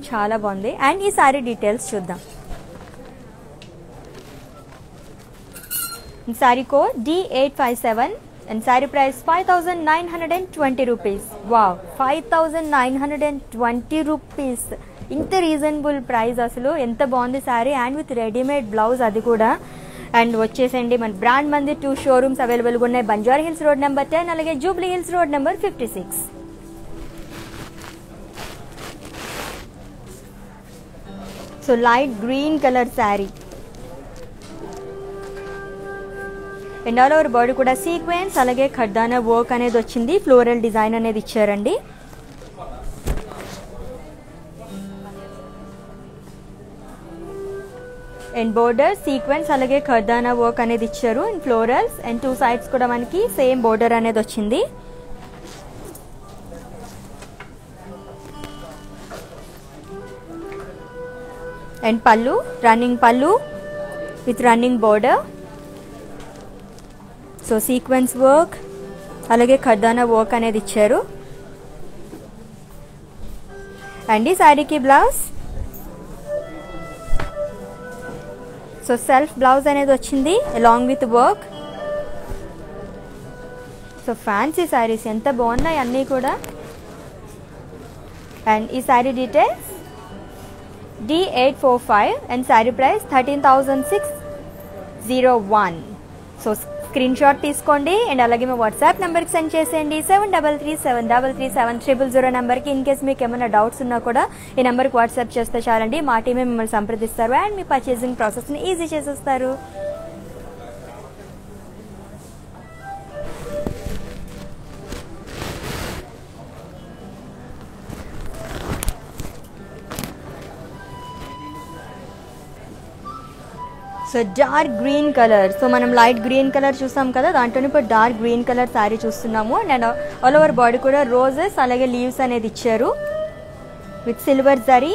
చాలా బాగుంది. అండ్ ఈ శారీ డీటెయిల్స్ చూద్దాం. Sari code D857 and sari price 5,920 rupees. Wow 5,920 rupees. ఇంత రీజనబుల్ ప్రైస్ అసలు. ఎంత బాగుంది sari. And with readymade blouse అది కూడా. అండ్ వచ్చేసండి మన బ్రాండ్ మందిర్ 2 షోరూమ్స్ అవైలబుల్గా ఉన్నాయి. బంజారా హిల్స్ రోడ్ నెంబర్ 10 అలాగే Jubilee hills road number 56. So light green colour sari and all over body కూడా సీక్వెన్స్ అలాగే ఖర్దానా వర్క్ అనేది వచ్చింది. ఫ్లోరల్ డిజైన్ అనేది ఇచ్చారండి. అండ్ బోర్డర్ సీక్వెన్స్ అలాగే ఖర్దానా వర్క్ అనేది ఇచ్చారు and florals. And two sides కూడా మనకి సేమ్ బోర్డర్ అనేది వచ్చింది. అండ్ పళ్ళు, రన్నింగ్ పళ్ళు with running border. So sequence work అలాగే ఖర్దానా వర్క్ అనేది ఇచ్చారు. అండ్ ఈ శారీకి బ్లౌజ్, సో సెల్ఫ్ బ్లౌజ్ అనేది వచ్చింది along with work. So fancy saris ఎంత బాగున్నాయి అన్నీ కూడా. అండ్ ఈ sari details D845 and sari price 13,601. So screen shot తీసుకోండి అండ్ అలాగే మీ వాట్సాప్ నెంబర్కి సెండ్ చేసేయండి 7337337000 నెంబర్కి. ఇన్ కేస్ మీకు ఏమైనా డౌట్స్ ఉన్నా కూడా ఈ నెంబర్కి వాట్సాప్ చేస్తే చాలండి, మా టీమే మిమ్మల్ని సంప్రదిస్తారు అండ్ మీ పర్చేసింగ్ ప్రాసెస్ని ఈజీ చేసేస్తారు. So dark green colour, so మనం లైట్ గ్రీన్ కలర్ చూసాం కదా, దాంట్లోనే ఇప్పుడు డార్క్ గ్రీన్ కలర్ శారీ చూస్తున్నాము. అండ్ ఆల్ ఓవర్ బాడీ కూడా రోజెస్ అలాగే లీవ్స్ అనేది ఇచ్చారు with silver zari.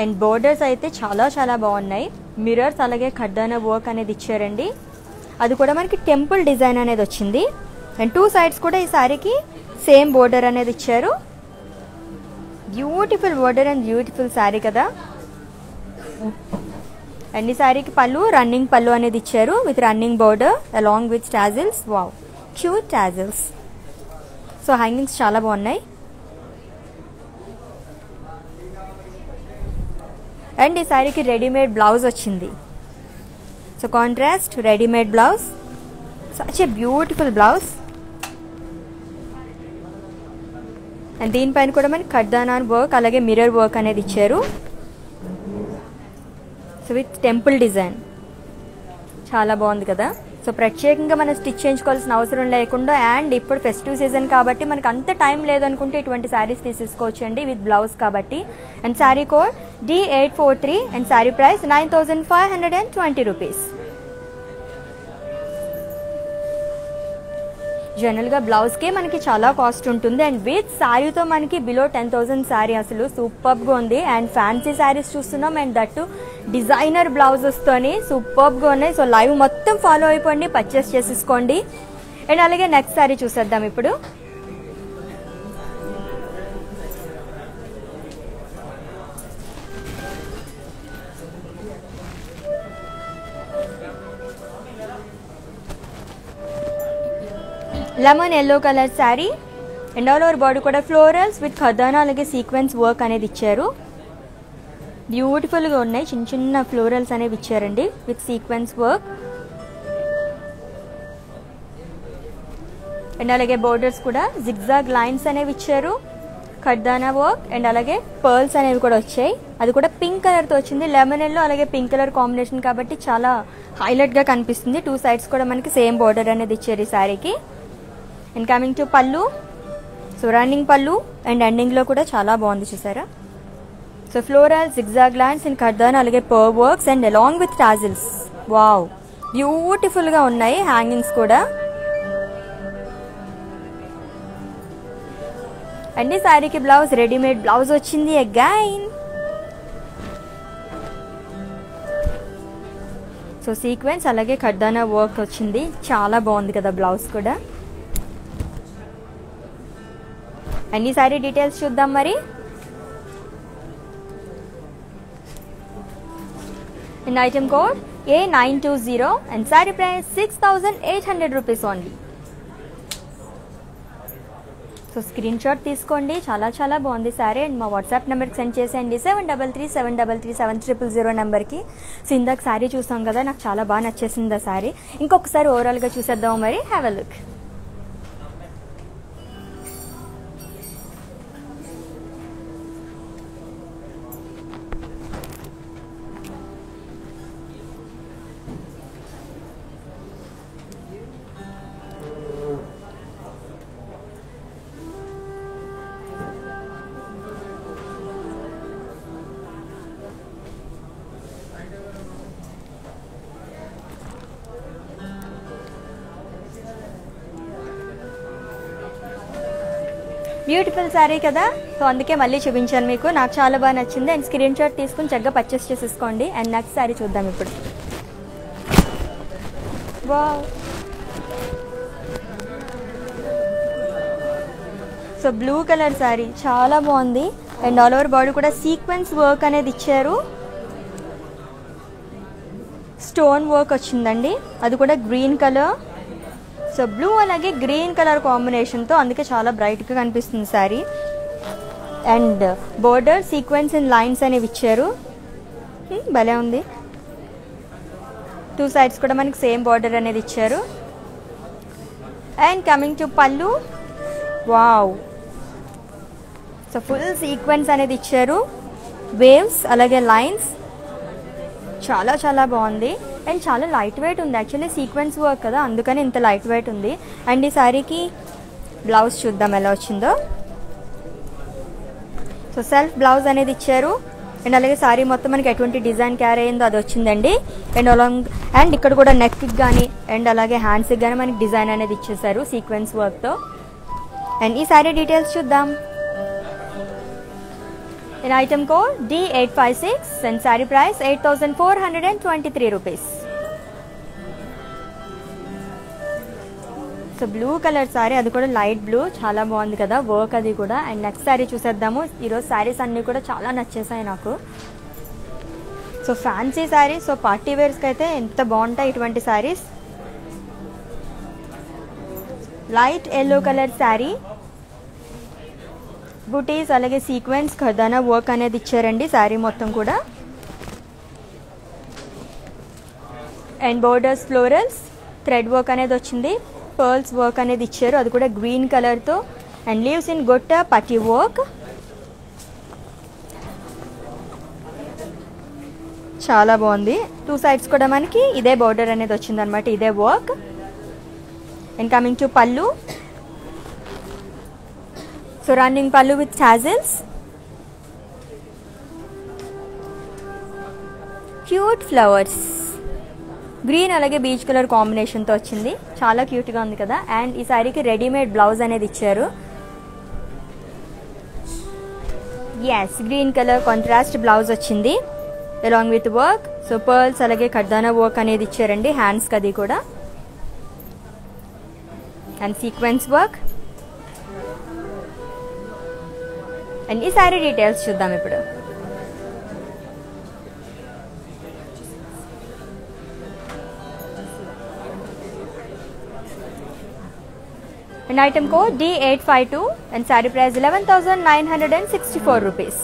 And borders అయితే చాలా చాలా బాగున్నాయి. మిర్రర్స్ అలాగే ఖర్దానా వర్క్ అనేది ఇచ్చారండి. అది కూడా మనకి టెంపుల్ డిజైన్ అనేది వచ్చింది. అండ్ టూ సైడ్స్ కూడా ఈ శారీకి సేమ్ బోర్డర్ అనేది ఇచ్చారు. Beautiful border and beautiful saree కదా. అండ్ ఈ శారీకి పళ్ళు, రన్నింగ్ పళ్ళు అనేది ఇచ్చారు with running border along with tassels. Wow, cute tassels. So hangings చాలా బాగున్నాయి. అండ్ ఈ శారీకి రెడీమేడ్ బ్లౌజ్ వచ్చింది. So contrast readymade blouse, such a beautiful blouse. And దీనిపైన కూడా మనకి ఖర్దానా వర్క్ అలాగే మిర్రర్ వర్క్ అనేది ఇచ్చారు. సో విత్ టెంపుల్ డిజైన్ చాలా బాగుంది కదా. సో ప్రత్యేకంగా మనం స్టిచ్ చేయించుకోవాల్సిన అవసరం లేకుండా, అండ్ ఇప్పుడు ఫెస్టివ్ సీజన్ కాబట్టి మనకు అంత టైం లేదనుకుంటే ఇటువంటి శారీస్ తీసుకోవచ్చు అండి విత్ బ్లౌజ్ కాబట్టి. And sari code D843 and sari price 9,520 rupees. జనరల్గా బ్లౌజ్కే మనకి చాలా కాస్ట్ ఉంటుంది. అండ్ విత్ శారీతో మనకి బిలో 10,000 శారీ అసలు సూపర్గా ఉంది. అండ్ ఫ్యాన్సీ శారీస్ చూస్తున్నాం అండ్ దట్టు డిజైనర్ బ్లౌజెస్తోని సూపర్గా ఉన్నాయి. సో లైవ్ మొత్తం ఫాలో అయిపోండి, పర్చేస్ చేసేసుకోండి. అండ్ అలాగే నెక్స్ట్ శారీ చూసేద్దాం ఇప్పుడు. Lemon yellow colour sari and all over body కూడా ఫ్లోరల్స్ విత్ ఖర్దానా అలాగే సీక్వెన్స్ వర్క్ అనేది ఇచ్చారు. బ్యూటిఫుల్గా ఉన్నాయి, చిన్న చిన్న ఫ్లోరల్స్ అనేవి ఇచ్చారండి విత్ సీక్వెన్స్ వర్క్. అండ్ అలాగే బోర్డర్స్ కూడా జిగ్జాగ్ లైన్స్ అనేవి ఇచ్చారు, ఖర్దానా వర్క్ అండ్ అలాగే పర్ల్స్ అనేవి కూడా వచ్చాయి. అది కూడా పింక్ కలర్తో వచ్చింది. లెమన్ ఎల్లో అలాగే పింక్ కలర్ కాంబినేషన్ కాబట్టి చాలా హైలైట్గా కనిపిస్తుంది. టూ సైడ్స్ కూడా మనకి సేమ్ బోర్డర్ అనేది ఇచ్చారు ఈ శారీకి. And coming to pallu, so running pallu and ఎండింగ్లో కూడా చాలా బాగుంది చూసారా. So floral zigzag lines and khardana అలాగే pearl works and along with tassels. Wow, బ్యూటిఫుల్గా ఉన్నాయి హ్యాంగింగ్స్ కూడా. అండ్ ఈ శారీకి బ్లౌజ్ రెడీమేడ్ బ్లౌజ్ వచ్చింది అగైన్. సో సీక్వెన్స్ అలాగే ఖర్దానా వర్క్ వచ్చింది, చాలా బాగుంది కదా బ్లౌజ్ కూడా. అండ్ ఈ శారీ డీటెయిల్స్ చూద్దాం మరి. And item code A920 and sari price 6,800 rupees only. So screen shot తీసుకోండి, చాలా చాలా బాగుంది శారీ. అండ్ మా వాట్సాప్ నెంబర్కి సెండ్ చేసేయండి 7337337000 నెంబర్కి. సో ఇందాక శారీ చూసాం కదా, నాకు చాలా బాగా నచ్చేసింది ఆ శారీ. ఇంకొకసారి ఓవరాల్గా చూసేద్దాం మరి. Have a look. Beautiful saree కదా, సో అందుకే మళ్ళీ చూపించాను మీకు. నాకు చాలా బాగా నచ్చింది. అండ్ స్క్రీన్ షాట్ తీసుకుని చక్కగా పర్చేస్ చేసేసుకోండి. అండ్ నెక్స్ట్ శారీ చూద్దాం ఇప్పుడు. Wow, so blue colour sari చాలా బాగుంది. అండ్ ఆల్ ఓవర్ బాడీ కూడా సీక్వెన్స్ వర్క్ అనేది ఇచ్చారు. స్టోన్ వర్క్ వచ్చిందండి, అది కూడా గ్రీన్ కలర్. సో బ్లూ అలాగే గ్రీన్ కలర్ కాంబినేషన్తో, అందుకే చాలా బ్రైట్గా కనిపిస్తుంది sari. And border sequence and lines అనేవి ఇచ్చారు. భలే ఉంది. 2 సైడ్స్ కూడా మనకి సేమ్ బార్డర్ అనేది ఇచ్చారు. అండ్ కమింగ్ టు పళ్ళు, వావ్, సో ఫుల్ సీక్వెన్స్ అనేది ఇచ్చారు. వేవ్స్ అలాగే లైన్స్ చాలా చాలా బాగుంది. అండ్ చాలా లైట్ వెయిట్ ఉంది. యాక్చువల్లీ సీక్వెన్స్ వర్క్ కదా, అందుకని ఇంత లైట్ వెయిట్ ఉంది. అండ్ ఈ శారీకి బ్లౌజ్ చూద్దాం ఎలా వచ్చిందో. సో సెల్ఫ్ బ్లౌజ్ అనేది ఇచ్చారు. అండ్ అలాగే శారీ మొత్తం మనకి ఎటువంటి డిజైన్ క్యారీ అయిందో అది వచ్చిందండి. అండ్ అలాంగ్ అండ్ ఇక్కడ కూడా నెక్కి కానీ అండ్ అలాగే హ్యాండ్స్కి కానీ మనకి డిజైన్ అనేది ఇచ్చేసారు సీక్వెన్స్ వర్క్తో. అండ్ ఈ శారీ డీటెయిల్స్ చూద్దాం. In item code D856 and saree price 8,423 rupees. So blue colour sorry, అది కూడా లైట్ బ్లూ, చాలా బాగుంది కదా వర్క్ అది కూడా. అండ్ నెక్స్ట్ సారీ చూసేద్దాము. ఈరోజు శారీస్ అన్నీ కూడా చాలా నచ్చేసాయి నాకు. So fancy saris, so party వేర్స్కి అయితే ఎంత బాగుంటాయి ఇటువంటి saris. Light yellow colour sari, buttis అలాగే సీక్వెన్స్ ఖర్దానా వర్క్ అనేది ఇచ్చారండి శారీ మొత్తం కూడా. And borders florals thread work అనేది వచ్చింది. పర్ల్స్ వర్క్ అనేది ఇచ్చారు, అది కూడా గ్రీన్ కలర్తో. అండ్ లీవ్స్ ఇన్ గొట్ట పట్టి వర్క్, చాలా బాగుంది. 2 సైడ్స్ కూడా మనకి ఇదే బోర్డర్ అనేది వచ్చింది అనమాట, ఇదే work. And coming to pallu, so running పళ్ళు with tassels, cute flowers, green అలాగే బీచ్ కలర్ కాంబినేషన్తో వచ్చింది. చాలా క్యూట్గా ఉంది కదా. అండ్ ఈ శారీకి రెడీమేడ్ బ్లౌజ్ అనేది ఇచ్చారు. Yes, green colour contrast blouse వచ్చింది along with work. So pearls అలాగే ఖర్దానా వర్క్ అనేది ఇచ్చారండి హ్యాండ్స్కి, అది కూడా. And sequence work. అండ్ ఈ శారీ డీటెయిల్స్ చూద్దాం ఇప్పుడు. And item code D852 and sari price 11,964 rupees.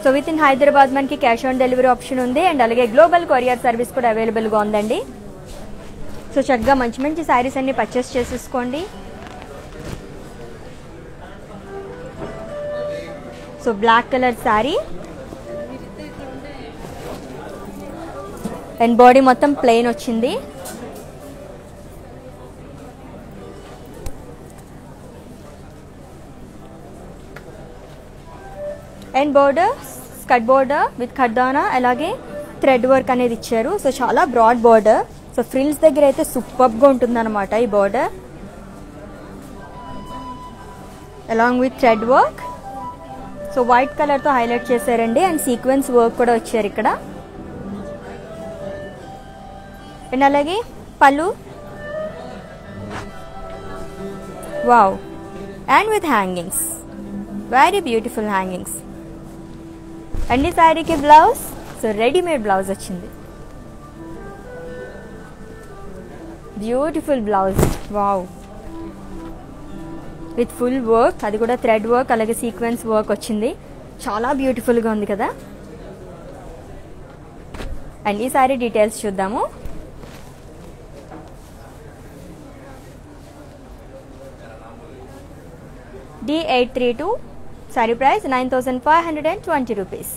So with in Hyderabad మనకి క్యాష్ ఆన్ డెలివరీ ఆప్షన్ ఉంది. అండ్ అలాగే గ్లోబల్ కొరియర్ సర్వీస్ కూడా అవైలబుల్గా ఉందండి. సో చక్కగా మంచి మంచి శారీస్ అన్ని పర్చేస్ చేసేసుకోండి. So black colour sari and body మొత్తం ప్లెయిన్ వచ్చింది. And border skirt border with khardana అలాగే థ్రెడ్ వర్క్ అనేది ఇచ్చారు. సో చాలా బ్రాడ్ బోర్డర్. సో ఫ్రిల్స్ దగ్గర అయితే సూపర్గా ఉంటుందన్నమాట ఈ border, along with thread work. So white కలర్తో హైలైట్ చేశారండి. అండ్ సీక్వెన్స్ వర్క్ కూడా వచ్చారు ఇక్కడ. అండ్ అలాగే పళ్ళు, wow, and with hangings, very beautiful hangings. And ఈ శారీకి బ్లౌజ్, సో రెడీమేడ్ బ్లౌజ్ వచ్చింది. Beautiful blouse, wow, with full work, అది కూడా థ్రెడ్ వర్క్ అలాగే సీక్వెన్స్ వర్క్ వచ్చింది. చాలా బ్యూటిఫుల్గా ఉంది కదా. అండ్ ఈ శారీ డీటెయిల్స్ చూద్దాము. D832 sari price 9,520 rupees.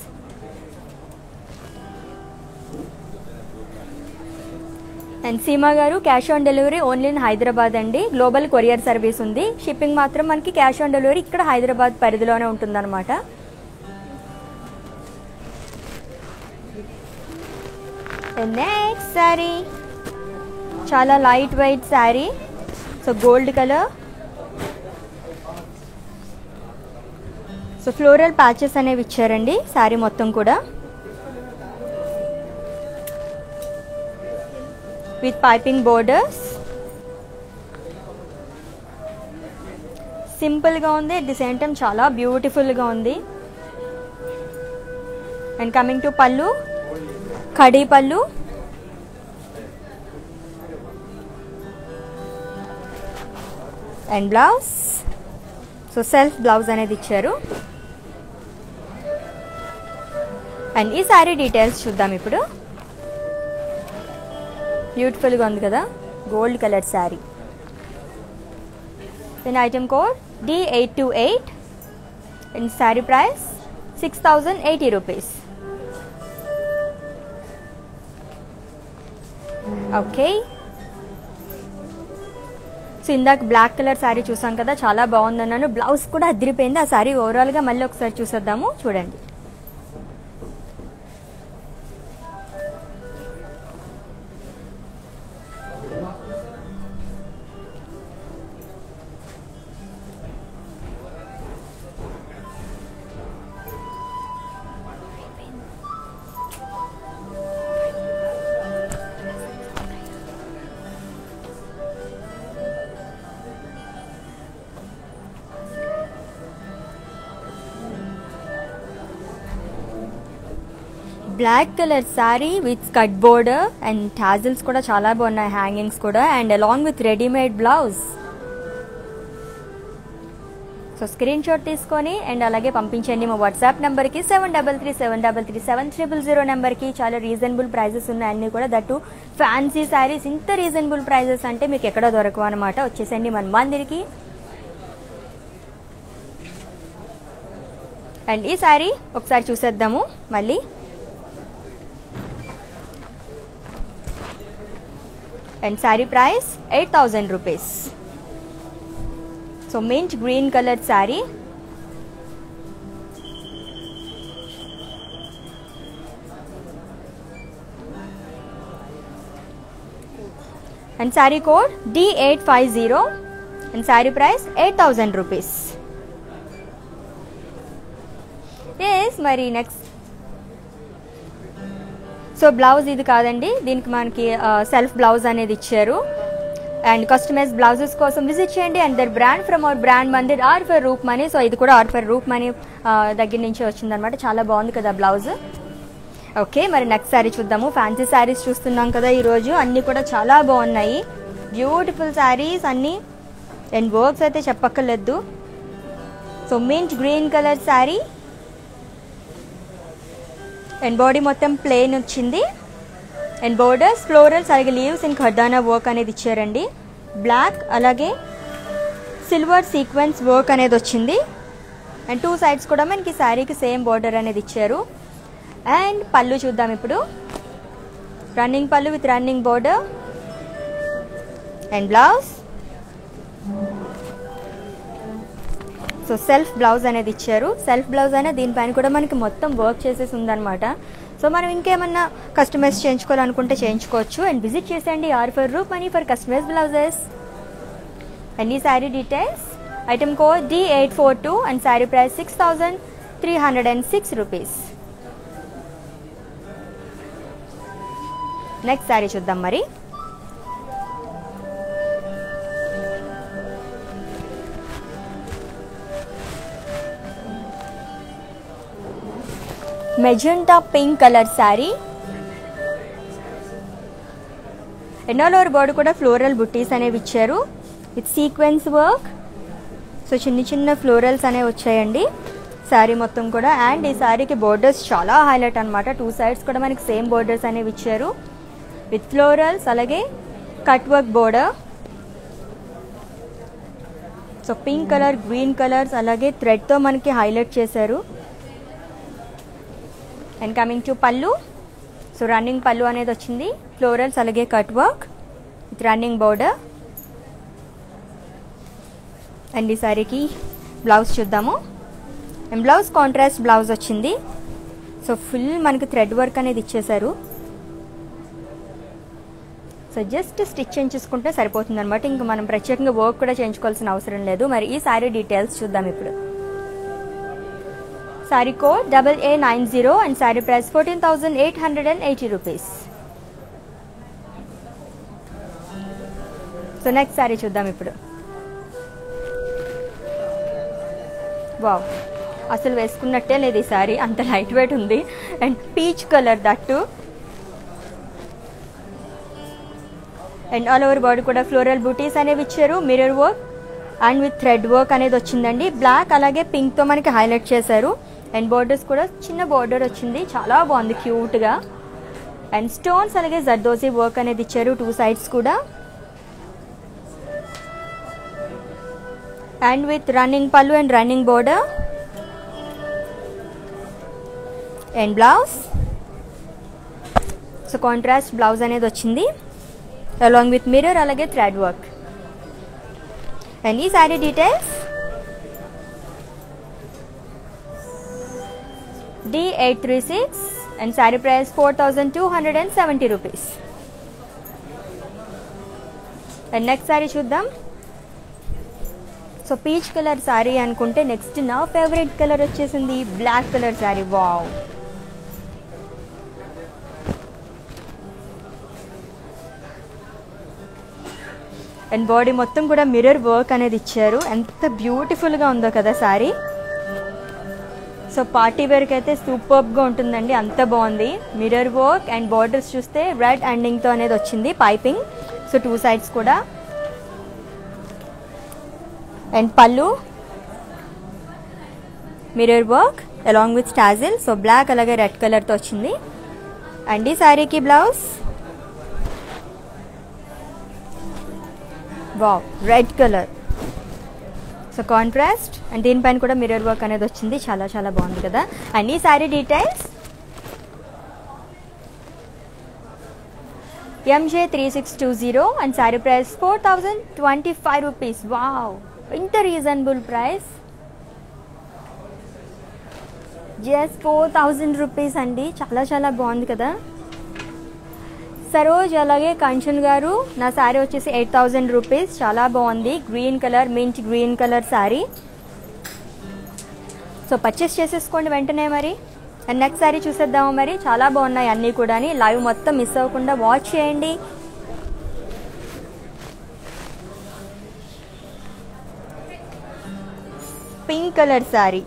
And Seema గారు cash on delivery only in Hyderabad అండి. గ్లోబల్ కొరియర్ సర్వీస్ ఉంది. షిప్పింగ్ మాత్రం మనకి క్యాష్ ఆన్ డెలివరీ ఇక్కడ హైదరాబాద్ పరిధిలోనే ఉంటుందన్నమాట. నెక్స్ట్ శారీ చాలా light wait sari. So gold colour so floral patches అనేవి ఇచ్చారండి శారీ మొత్తం కూడా, విత్ పైపింగ్ బోర్డర్స్. సింపుల్గా ఉంది, అట్ ది సేమ్ టైం చాలా బ్యూటిఫుల్గా ఉంది. అండ్ కమింగ్ టు పళ్ళు, కడీ పళ్ళు. And blouse, so self blouse అనేది ఇచ్చారు. అండ్ ఈ శారీ డీటెయిల్స్ చూద్దాం ఇప్పుడు. బ్యూటిఫుల్గా ఉంది కదా, gold colour saree. Then item code D828 and sari price 6080 rupees. Okay, so ఇందాక బ్లాక్ కలర్ శారీ చూసాం కదా, చాలా బాగుందన్నాను. బ్లౌజ్ కూడా అదిరిపోయింది. ఆ శారీ ఓవరాల్గా మళ్ళీ ఒకసారి చూసేద్దాము, చూడండి. Black colour saree with skirt border and tassels కూడా చాలా బాగున్నాయి, హ్యాంగింగ్స్ కూడా, and along with readymade blouse. So screenshot తీసుకొని అండ్ అలాగే పంపించండి మా వాట్సాప్ నెంబర్కి 7337337300 నెంబర్కి. చాలా రీజనబుల్ ప్రైజెస్ ఉన్నాయి అన్నీ కూడా, దట్టు ఫ్యాన్సీ శారీస్. ఇంత రీజనబుల్ ప్రైజెస్ అంటే మీకు ఎక్కడ దొరకవు అనమాట. వచ్చేసండి మన మందిరికి. అండ్ ఈ శారీ ఒకసారి చూసేద్దాము మళ్ళీ. And sari price 8000 rupees. So mint green colour sari. And sari code D850 and sari price 8000 rupees. Yes, మరి నెక్స్ట్ సో బ్లౌజ్ ఇది కాదండి, దీనికి మనకి సెల్ఫ్ బ్లౌజ్ అనేది ఇచ్చారు. అండ్ కస్టమైజ్ బ్లౌజెస్ కోసం విజిట్ చేయండి. And other brand from our brand Mandir R for Roop money. So ఇది కూడా ఆర్ ఫర్ రూప్ మనీ దగ్గర నుంచి వచ్చిందనమాట. చాలా బాగుంది కదా బ్లౌజ్. ఓకే, మరి నెక్స్ట్ శారీ చూద్దాము. ఫ్యాన్సీ శారీస్ చూస్తున్నాం కదా ఈరోజు, అన్నీ కూడా చాలా బాగున్నాయి. బ్యూటిఫుల్ శారీస్ అన్నీ, అండ్ వర్క్స్ అయితే చెప్పక్కర్లేదు. So mint green colour sari and body మొత్తం ప్లెయిన్ వచ్చింది. అండ్ బోర్డర్స్, ఫ్లోరల్స్, అలాగే లీవ్స్ అండ్ ఖర్దానా వర్క్ అనేది ఇచ్చారండి. బ్లాక్ అలాగే సిల్వర్ సీక్వెన్స్ వర్క్ అనేది వచ్చింది. అండ్ టూ సైడ్స్ కూడా మనకి శారీకి సేమ్ బోర్డర్ అనేది ఇచ్చారు. అండ్ పళ్ళు చూద్దాం ఇప్పుడు. రన్నింగ్ పళ్ళు with running border. And blouse, so self blouse అనేది ఇచ్చారు. సెల్ఫ్ బ్లౌజ్ అయినా దీనిపైన కూడా మనకి మొత్తం వర్క్ చేసేసి ఉందన్నమాట. సో మనం ఇంకేమన్నా కస్టమైజ్ చేయించుకోవాలనుకుంటే చేయించుకోవచ్చు. అండ్ విజిట్ చేసేయండి R for Roop money for customise blouses. And ఈ sari details, item code D842 and sari price 6306 rupees. Next sari చూద్దాం మరి. Magenta pink colour sari. And all over body కూడా ఫ్లోరల్ బుట్టీస్ అనేవి ఇచ్చారు విత్ సీక్వెన్స్ వర్క్. సో చిన్న చిన్న ఫ్లోరల్స్ అనేవి వచ్చాయండి శారీ మొత్తం కూడా. అండ్ ఈ శారీకి బోర్డర్స్ చాలా హైలైట్ అనమాట. టూ సైడ్స్ కూడా మనకి సేమ్ బోర్డర్స్ అనేవి ఇచ్చారు విత్ ఫ్లోరల్స్, అలాగే cut work border. So pink colour, green colours, అలాగే థ్రెడ్తో మనకి హైలైట్ చేశారు. And coming to pallu, so running పళ్ళు అనేది వచ్చింది. ఫ్లోరల్స్ అలాగే cut work with running border. And ఈ సారీకి బ్లౌజ్ చూద్దాము. అండ్ బ్లౌజ్ కాంట్రాస్ట్ బ్లౌజ్ వచ్చింది. సో ఫుల్ మనకి థ్రెడ్ వర్క్ అనేది ఇచ్చేసారు. సో జస్ట్ స్టిచ్ చేయించుకుంటే సరిపోతుంది అనమాట. ఇంకా మనం ప్రత్యేకంగా వర్క్ కూడా చేయించుకోవాల్సిన అవసరం లేదు. మరి ఈ సారీ డీటెయిల్స్ చూద్దాం ఇప్పుడు. Saree code AA90 and saree price 14,880 rupees. So next sorry చూద్దాం ఇప్పుడు. వావ్, అసలు వేసుకున్నట్టే లేదు ఈ సారీ, అంత లైట్ వెయిట్ ఉంది. And peach colour that. And all over body కూడా ఫ్లోరల్ బూటీస్ అనేవి ఇచ్చారు, mirror work and with thread work అనేది వచ్చిందండి. బ్లాక్ అలాగే పింక్తో మనకి హైలైట్ చేశారు. అండ్ బోర్డర్స్ కూడా చిన్న బోర్డర్ వచ్చింది, చాలా బాగుంది క్యూట్గా. అండ్ స్టోన్స్ అలాగే జర్దోజీ వర్క్ అనేది ఇచ్చారు 2 sides కూడా. And with running pallu and running border and blouse. So contrast blouse అనేది వచ్చింది along with mirror అలాగే thread work. And ఈ saree details D836 and saree price 4,270 rupees. And next saree చూద్దాం. So peach colour saree అనుకుంటే next నా favourite colour వచ్చేసింది black colour sari. Wow, and body మొత్తం కూడా మిర్రర్ వర్క్ అనేది ఇచ్చారు. ఎంత బ్యూటిఫుల్గా ఉందో కదా శారీ. సో పార్టీ వేర్కి అయితే సూపర్గా ఉంటుందండి, అంత బాగుంది. మిర్రర్ వర్క్ అండ్ బార్డర్స్ చూస్తే రెడ్ ఎండింగ్తో అనేది వచ్చింది పైపింగ్. సో 2 sides కూడా. And pallu mirror work along with tassel. So black అలాగే రెడ్ కలర్తో వచ్చింది. అండ్ ఈ శారీకి blouse wow red colour. So contrast and దీనిపైన కూడా మిర్రర్ వర్క్ అనేది వచ్చింది, చాలా చాలా బాగుంది కదా. అండ్ ఈ sari details MJ3620 and saree price 4,025 rupees. Wow, ఇంత రీజనబుల్ ప్రైస్, జస్ట్ 4,000 రూపీస్ అండి. చాలా చాలా బాగుంది కదా. సరోజ్ అలాగే కంచన్ గారు, నా శారీ వచ్చేసి 8,000 రూపీస్. చాలా బాగుంది, green colour, mint green colour sari. So purchase చేసేసుకోండి వెంటనే మరి. అండ్ నెక్స్ట్ శారీ చూసేద్దాము మరి. చాలా బాగున్నాయి అన్నీ కూడా. లైవ్ మొత్తం మిస్ అవ్వకుండా వాచ్ చేయండి. Pink colour sari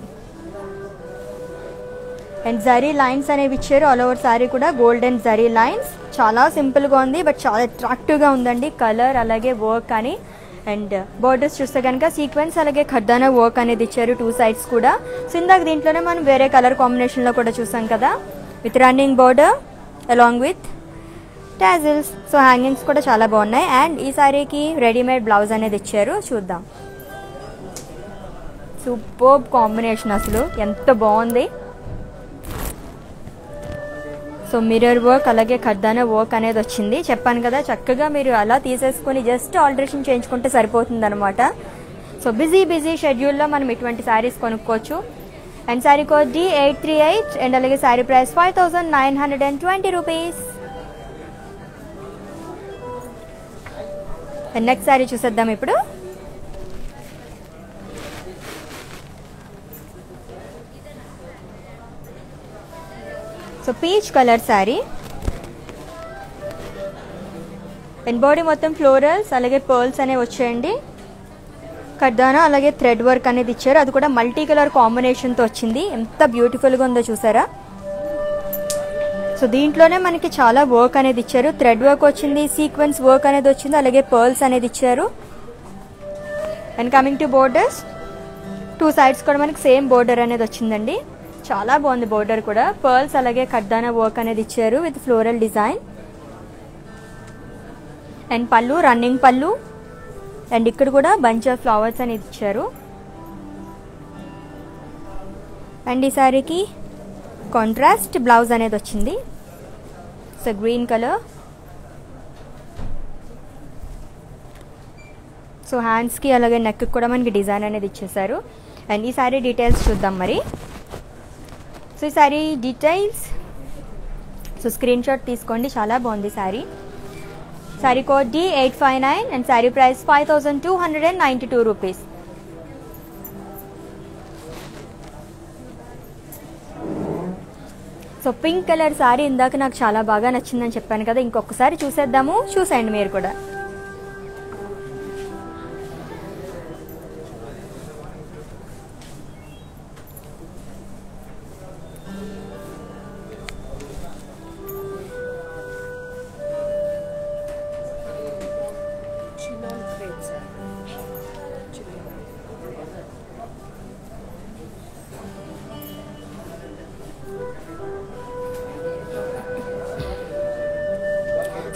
and zari lines అనేవి ఇచ్చారు. ఆల్ ఓవర్ శారీ కూడా గోల్డెన్ జరీ లైన్స్. చాలా సింపుల్గా ఉంది బట్ చాలా అట్రాక్టివ్గా ఉందండి కలర్ అలాగే వర్క్ అని. అండ్ బోర్డర్స్ చూస్తే కనుక సీక్వెన్స్ అలాగే ఖర్దానా వర్క్ అనేది ఇచ్చారు 2 sides కూడా. సో ఇందాక దీంట్లోనే మనం వేరే కలర్ కాంబినేషన్లో కూడా చూసాం కదా, with running border along with tassels. So hangings కూడా చాలా బాగున్నాయి. అండ్ ఈ శారీకి రెడీమేడ్ బ్లౌజ్ అనేది ఇచ్చారు, చూద్దాం. సూపర్ కాంబినేషన్, అసలు ఎంత బాగుంది. సో మిర్రర్ వర్క్ అలాగే ఖర్దానా వర్క్ అనేది వచ్చింది. చెప్పాను కదా, చక్కగా మీరు అలా తీసేసుకొని జస్ట్ ఆల్టరేషన్ చేయించుకుంటే సరిపోతుంది అనమాట. సో బిజీ షెడ్యూల్లో మనం ఇటువంటి శారీస్ కొనుక్కోవచ్చు. And sari code D838 and అలాగే sari price 5,920 rupees. And next sari చూసేద్దాం ఇప్పుడు. So peach colour sari and body మొత్తం ఫ్లోరల్స్ అలాగే పర్ల్స్ అనేవి వచ్చాయండి. ఖర్దానా అలాగే థ్రెడ్ వర్క్ అనేది ఇచ్చారు, అది కూడా మల్టీ కలర్ కాంబినేషన్తో వచ్చింది. ఎంత బ్యూటిఫుల్గా ఉందో చూసారా. సో దీంట్లోనే మనకి చాలా వర్క్ అనేది ఇచ్చారు, థ్రెడ్ వర్క్ వచ్చింది, సీక్వెన్స్ వర్క్ అనేది వచ్చింది, అలాగే పర్ల్స్ అనేది ఇచ్చారు. And coming to borders, 2 sides కూడా మనకి సేమ్ బోర్డర్ అనేది వచ్చిందండి. చాలా బాగుంది బోర్డర్ కూడా. పర్ల్స్ అలాగే ఖర్దానా వర్క్ అనేది ఇచ్చారు విత్ ఫ్లోరల్ డిజైన్. అండ్ పళ్ళు రన్నింగ్ పళ్ళు అండ్ ఇక్కడ కూడా బంచ్ ఆఫ్ ఫ్లవర్స్ అనేది ఇచ్చారు. అండ్ ఈ సారీకి కాంట్రాస్ట్ బ్లౌజ్ అనేది వచ్చింది. So green colour. సో హ్యాండ్స్కి అలాగే నెక్కి కూడా మనకి డిజైన్ అనేది ఇచ్చేసారు. అండ్ ఈ సారీ డీటెయిల్స్ చూద్దాం మరి. సో ఈ sorry details, so screen shot తీసుకోండి, చాలా బాగుంది sorry. Sorry code D859 and sorry price 5,292 rupees. So pink colour sorry ఇందాక నాకు చాలా బాగా నచ్చిందని చెప్పాను కదా, ఇంకొకసారి చూసేద్దాము, చూసేయండి మీరు కూడా.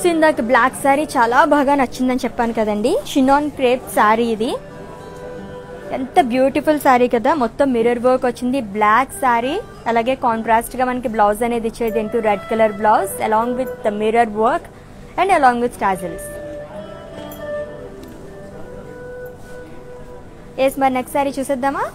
సో ఇందాక బ్లాక్ శారీ చాలా బాగా నచ్చిందని చెప్పాను కదండి. షినాన్ క్రేప్ శారీ ఇది. ఎంత బ్యూటిఫుల్ శారీ కదా, మొత్తం మిర్రర్ వర్క్ వచ్చింది. బ్లాక్ శారీ, అలాగే కాంట్రాస్ట్గా మనకి బ్లౌజ్ అనేది ఇచ్చేది into red colour blouse along with the mirror work and along with tassels. Yes, మరి నెక్స్ట్ శారీ చూసేద్దామా.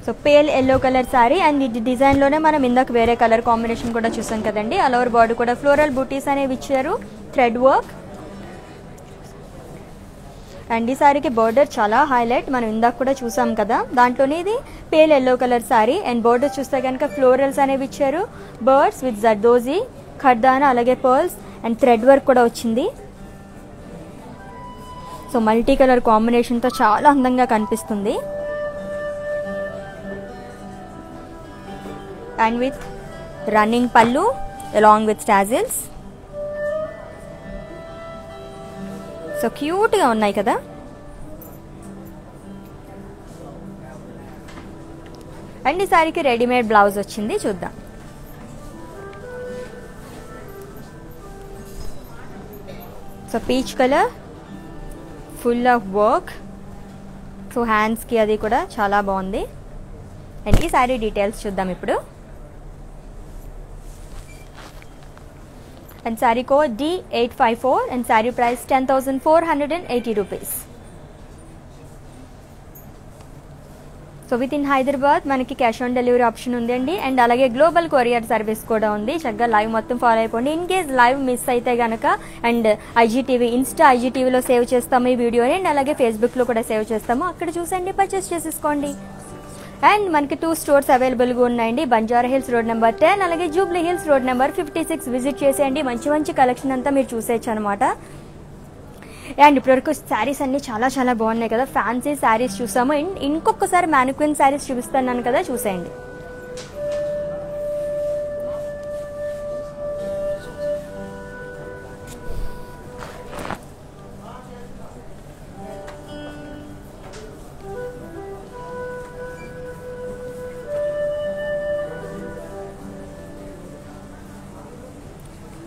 So pale yellow colour sari and ఈ డిజైన్లోనే మనం ఇందాక వేరే కలర్ కాంబినేషన్ కూడా చూసాం కదండి. ఆల్ ఓవర్ బాడీ కూడా ఫ్లోరల్ బూటీస్ అనేవి ఇచ్చారు, థ్రెడ్ వర్క్. అండ్ ఈ శారీకి బోర్డర్ చాలా హైలైట్, మనం ఇందాక కూడా చూసాం కదా. దాంట్లోనే ఇది pale yellow colour sari and border చూస్తే కనుక ఫ్లోరల్స్ అనేవి ఇచ్చారు, బర్డ్స్ విత్ జర్దోజీ, ఖర్దానా, అలాగే పర్ల్స్ అండ్ థ్రెడ్ వర్క్ కూడా వచ్చింది. సో మల్టీ కలర్ కాంబినేషన్తో చాలా అందంగా కనిపిస్తుంది. And with running pallu along with tassels. So cute గా ఉన్నాయి కదా. అండ్ ఈ సారీకి రెడీమేడ్ బ్లౌజ్ వచ్చింది, చూద్దాం. So peach colour, full of work. So హ్యాండ్స్కి అది కూడా చాలా బాగుంది. అండ్ ఈ సారీ డీటెయిల్స్ చూద్దాం ఇప్పుడు. and saree code D854 and saree price 10,480 rupees. So with in Hyderabad మనకి క్యాష్ ఆన్ డెలివరీ ఆప్షన్ ఉందండి అండ్ అలాగే గ్లోబల్ కొరియర్ సర్వీస్ కూడా ఉంది. చక్కగా లైవ్ మొత్తం ఫాలో అయిపోండి. ఇన్ కేస్ లైవ్ మిస్ అయితే కనుక అండ్ ఐజీటీవీ ఐజీటీవీలో సేవ్ చేస్తాము ఈ వీడియోని అండ్ అలాగే ఫేస్బుక్లో కూడా సేవ్ చేస్తాము, అక్కడ చూసండి, పర్చేస్ చేసేసుకోండి. అండ్ మనకి 2 స్టోర్స్ అవైలబుల్గా ఉన్నాయండి. బంజారా హిల్స్ రోడ్ నెంబర్ 10 అలాగే Jubilee hills road number 56 visit చేసేయండి. మంచి మంచి కలెక్షన్ అంతా మీరు చూసేయచ్చు అనమాట. అండ్ ఇప్పటివరకు శారీస్ అన్ని చాలా చాలా బాగున్నాయి కదా, ఫ్యాన్సీ శారీస్ చూసాము. ఇంకొకసారి మ్యానిక్విన్ శారీస్ చూపిస్తున్నాను కదా, చూసేయండి.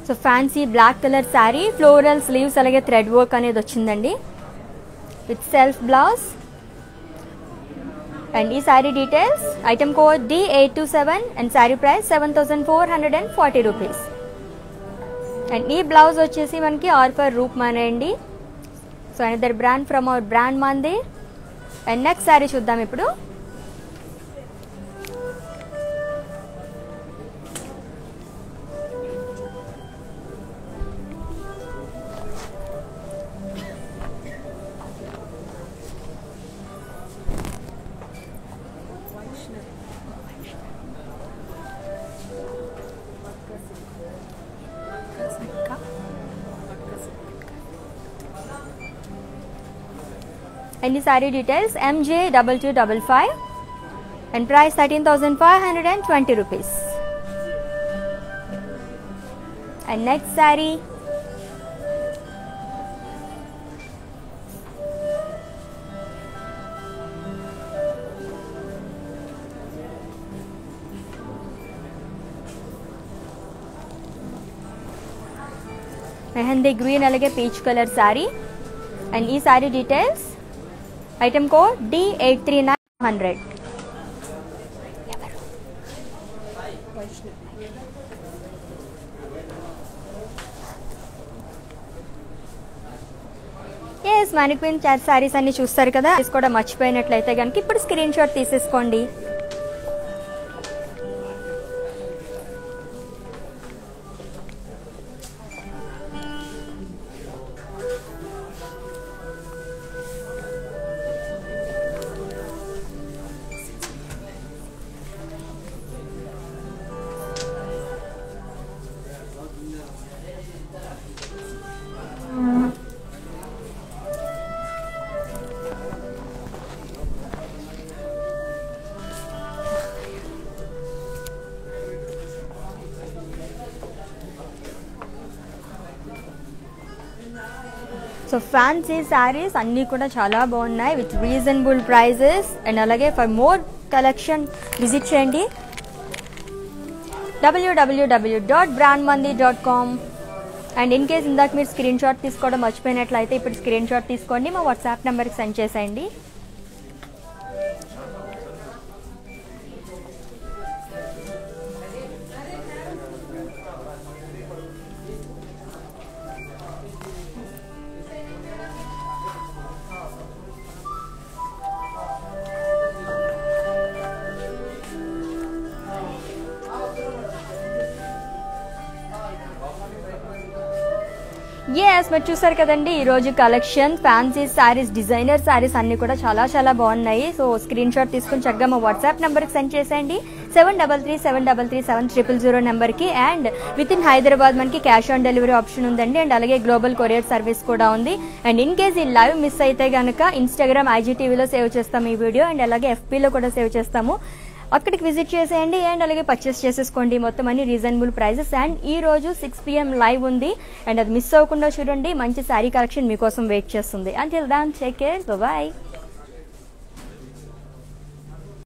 So fancy black colour saree, floral sleeves అలాగే థ్రెడ్ వర్క్ అనేది వచ్చిందండి విత్ సెల్ఫ్ బ్లౌజ్. అండ్ ఈ sari details, item code D827 and sari price 7,440 rupees. And ఈ బ్లౌజ్ వచ్చేసి మనకి ఆర్ ఫర్ రూప్ మానే అండి. So another brand from our brand Mandir. And next sari చూద్దాం ఇప్పుడు. And the saree details MJ2255 and price 13,520 rupees. And next saree, mehndi green అలాగే peach colour saree. And ఈ saree details, item code D83900. Yes, mannequin sarees అన్ని చూస్తారు కదా, కూడా మర్చిపోయినట్లయితే కనుక ఇప్పుడు స్క్రీన్ షాట్ తీసేసుకోండి. సో ఫ్యాన్సీ శారీస్ అన్నీ కూడా చాలా బాగున్నాయి విత్ రీజనబుల్ ప్రైజెస్. అండ్ అలాగే ఫర్ మోర్ కలెక్షన్ విజిట్ చేయండి www.brandmandi.com. అండ్ ఇన్ కేస్ ఇందాక మీరు స్క్రీన్ షాట్ తీసుకోవడం మర్చిపోయినట్లయితే ఇప్పుడు స్క్రీన్ షాట్ తీసుకోండి, మా వాట్సాప్ నెంబర్కి సెండ్ చేసేయండి. మీరు చూసారు కదండి ఈరోజు collection fancy saris, designer saris అన్ని కూడా చాలా చాలా బాగున్నాయి. సో స్క్రీన్ షాట్ తీసుకుని చక్కగా మా వాట్సాప్ నెంబర్కి సెండ్ చేసేయండి 7337337000 నెంబర్కి. అండ్ విత్ ఇన్ హైదరాబాద్ మనకి క్యాష్ ఆన్ డెలివరీ ఆప్షన్ ఉందండి. అండ్ అలాగే గ్లోబల్ కొరియర్ సర్వీస్ కూడా ఉంది. అండ్ ఇన్ కేస్ ఈ లైవ్ మిస్ అయితే కనుక ఇన్స్టాగ్రామ్ IGTVలో సేవ్ చేస్తాము ఈ వీడియో. అండ్ అలాగే FBలో కూడా సేవ్ చేస్తాము, అక్కడికి విజిట్ చేసేయండి. అండ్ అలాగే పర్చేస్ చేసేసుకోండి, మొత్తం అన్ని రీజనబుల్ ప్రైజెస్. అండ్ ఈ రోజు 6 PM లైవ్ ఉంది, అండ్ అది మిస్ అవ్వకుండా చూడండి. మంచి శారీ కలెక్షన్ మీకోసం వెయిట్ చేస్తుంది. Until then take care, by.